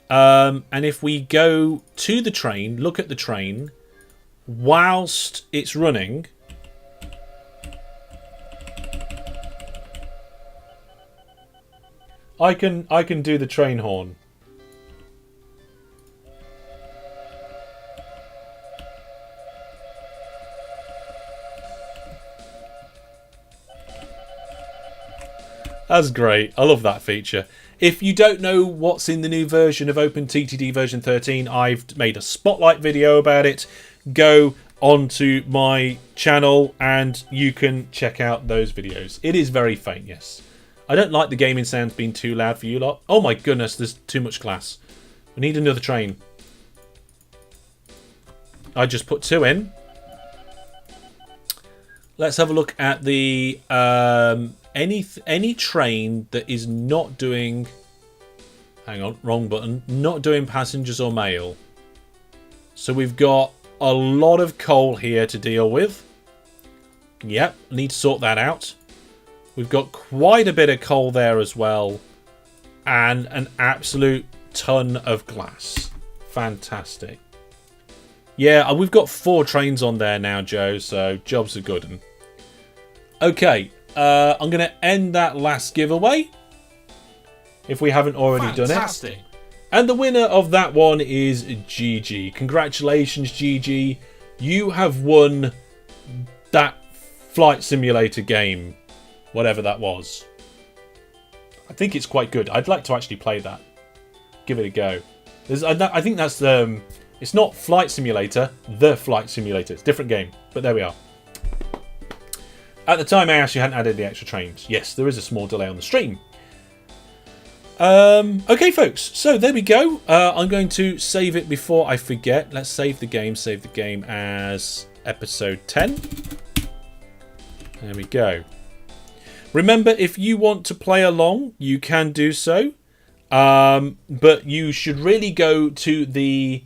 And if we go to the train, look at the train, whilst it's running, I can do the train horn. That's great. I love that feature. If you don't know what's in the new version of OpenTTD version 13, I've made a spotlight video about it. Go onto my channel and you can check out those videos. It is very faint, yes. I don't like the gaming sounds being too loud for you lot. Oh my goodness, there's too much glass. We need another train. I just put 2 in. Let's have a look at the any train that is not doing, hang on, wrong button, not doing passengers or mail. So we've got a lot of coal here to deal with. Yep, need to sort that out. We've got quite a bit of coal there as well, and an absolute ton of glass. Fantastic. Yeah, we've got 4 trains on there now, Joe, so jobs are good. Okay, I'm going to end that last giveaway, if we haven't already done it. And the winner of that one is GG. Congratulations, GG. You have won that flight simulator game, whatever that was. I think it's quite good. I'd like to actually play that. Give it a go. I think that's it's not Flight Simulator, The Flight Simulator. It's a different game, but there we are. At the time, I actually hadn't added the extra trains. Yes, there is a small delay on the stream. Okay, folks. So there we go. I'm going to save it before I forget. Let's save the game. Save the game as episode 10. There we go. Remember, if you want to play along, you can do so. But you should really go to the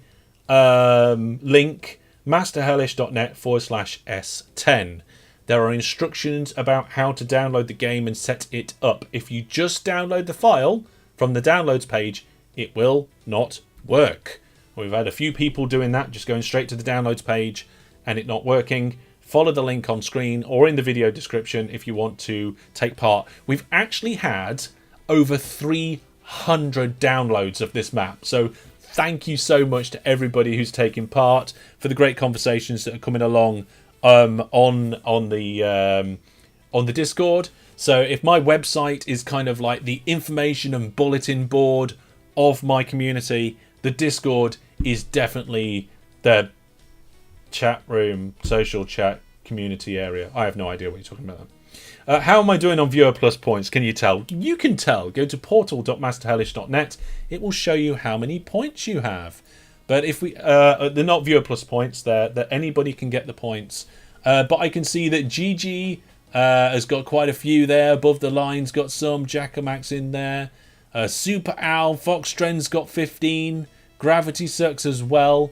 link masterhellish.net/S10. There are instructions about how to download the game and set it up. If you just download the file from the downloads page, it will not work. We've had a few people doing that, just going straight to the downloads page and it not working. follow the link on screen or in the video description if you want to take part. We've actually had over 300 downloads of this map, so thank you so much to everybody who's taking part, for the great conversations that are coming along on the Discord. So if my website is kind of like the information and bulletin board of my community, the Discord is definitely the chat room, social chat, community area. I have no idea what you're talking about. How am I doing on Viewer Plus points? Can you tell? You can tell. Go to portal.masterhellish.net. It will show you how many points you have. But if we, they're not Viewer Plus points. That anybody can get the points. But I can see that GG has got quite a few there. Above the line's got some. Jackomax in there. Super Owl, Foxtren's got 15. Gravity Sucks as well.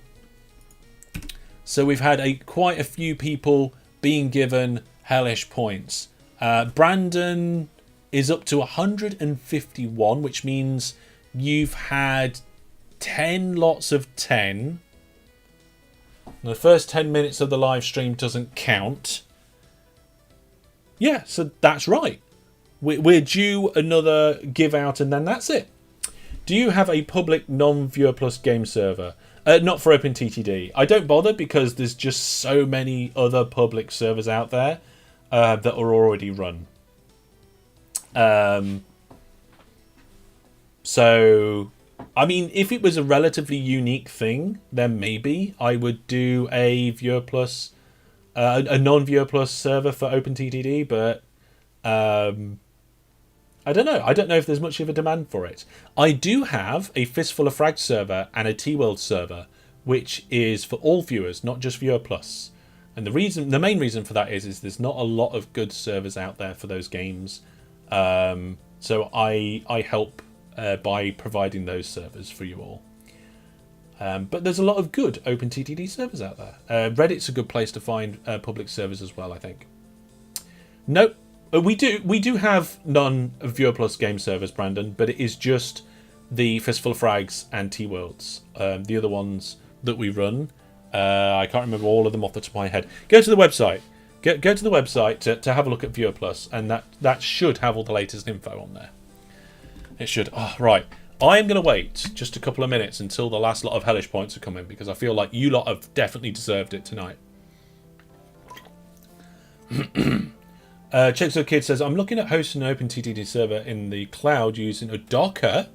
So we've had quite a few people being given Hellish points. Brandon is up to 151, which means you've had 10 lots of 10. The first 10 minutes of the live stream doesn't count. Yeah, so that's right. We're due another give out and then that's it. Do you have a public non-Viewer Plus game server? Not for OpenTTD. I don't bother because there's just so many other public servers out there that are already run. So, I mean, if it was a relatively unique thing, then maybe I would do a Viewer Plus, a non-Viewer Plus server for OpenTTD, but I don't know. I don't know if there's much of a demand for it. I do have a Fistful of Frags server and a T-World server, which is for all viewers, not just Viewer Plus. And the main reason for that is there's not a lot of good servers out there for those games. So I help by providing those servers for you all. But there's a lot of good OpenTTD servers out there. Reddit's a good place to find public servers as well, I think. Nope. We do have non-Viewer Plus game servers, Brandon, but it is just the Fistful of Frags and T-Worlds. The other ones that we run, I can't remember all of them off the top of my head. Go to the website. Go to the website to have a look at Viewer Plus, and that should have all the latest info on there. It should. Oh, right. I'm going to wait just a couple of minutes until the last lot of Hellish points are coming, because I feel like you lot have definitely deserved it tonight. Chexo Kid says, I'm looking at hosting an OpenTTD server in the cloud using a Docker,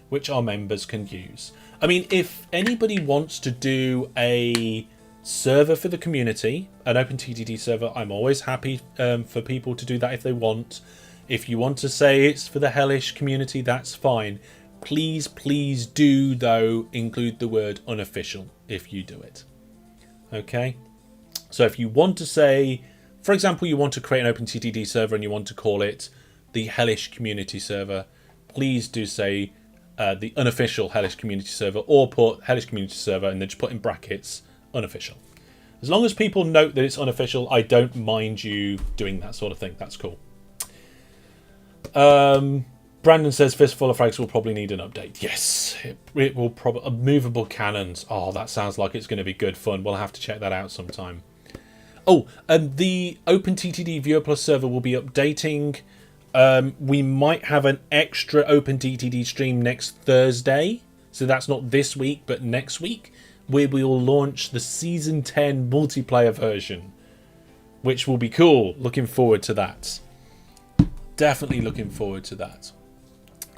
which our members can use. I mean, if anybody wants to do a server for the community, an OpenTTD server, I'm always happy for people to do that if they want. If you want to say it's for the Hellish community, that's fine. Please, please do, though, include the word unofficial if you do it. Okay? So if you want to say, for example, you want to create an OpenTTD server and you want to call it the Hellish community server, please do say the unofficial Hellish community server, or put Hellish community server and then just put in brackets unofficial. As long as people note that it's unofficial, I don't mind you doing that sort of thing. That's cool. Brandon says Fistful of Frags will probably need an update. Yes, it will probably. Movable cannons. Oh, that sounds like it's going to be good fun. We'll have to check that out sometime. Oh, the OpenTTD Viewer Plus server will be updating. We might have an extra OpenTTD stream next Thursday. So that's not this week, but next week, where we will launch the Season 10 multiplayer version, which will be cool. Looking forward to that. Definitely looking forward to that.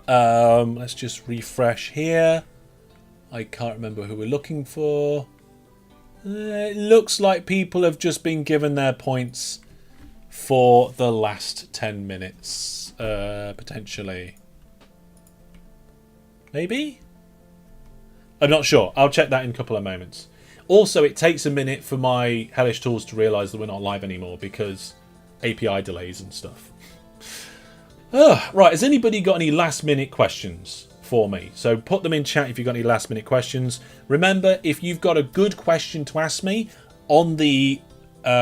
Let's just refresh here. I can't remember who we're looking for. It looks like people have just been given their points for the last 10 minutes, potentially. Maybe? I'm not sure. I'll check that in a couple of moments. Also, it takes a minute for my Hellish tools to realise that we're not live anymore because API delays and stuff. Right, has anybody got any last minute questions for me? So put them in chat if you've got any last minute questions. Remember, if you've got a good question to ask me on the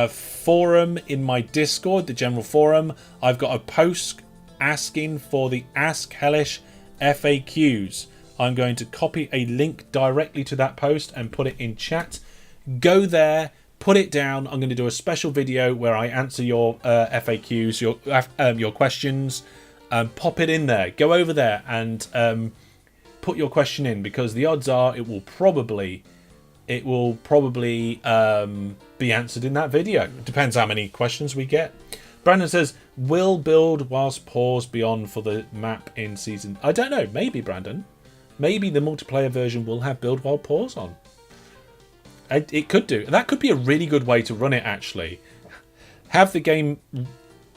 forum in my Discord, the general forum, I've got a post asking for the Ask Hellish FAQs. I'm going to copy a link directly to that post and put it in chat. Go there, put it down. I'm going to do a special video where I answer your FAQs, your questions. Pop it in there. Go over there and put your question in, because the odds are it will probably be answered in that video. It depends how many questions we get. Brandon says, will build whilst pause be on for the map in season? I don't know. Maybe, Brandon. Maybe the multiplayer version will have build while pause on. It could do. That could be a really good way to run it, actually. Have the game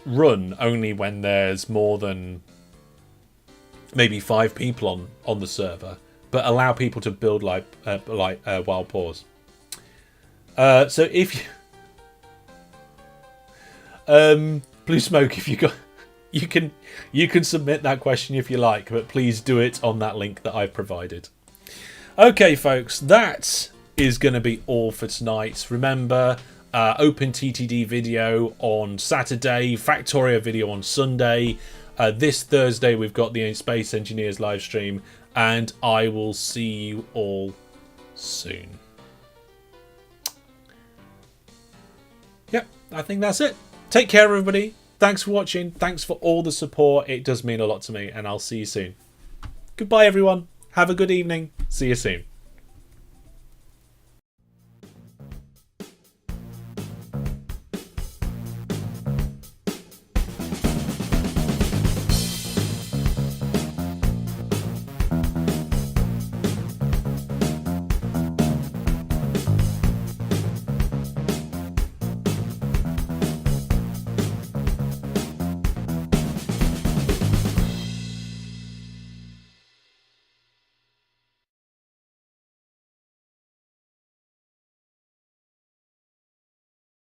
run only when there's more than maybe 5 people on the server, but allow people to build while pause. So if you... Blue Smoke, if you got, you can submit that question if you like, but please do it on that link that I've provided. Okay, folks, that is going to be all for tonight. Remember, OpenTTD video on Saturday, Factorio video on Sunday. This Thursday we've got the Space Engineers live stream, and I will see you all soon. Yep, I think that's it. Take care, everybody. Thanks for watching. Thanks for all the support. It does mean a lot to me, and I'll see you soon. Goodbye, everyone. Have a good evening. See you soon.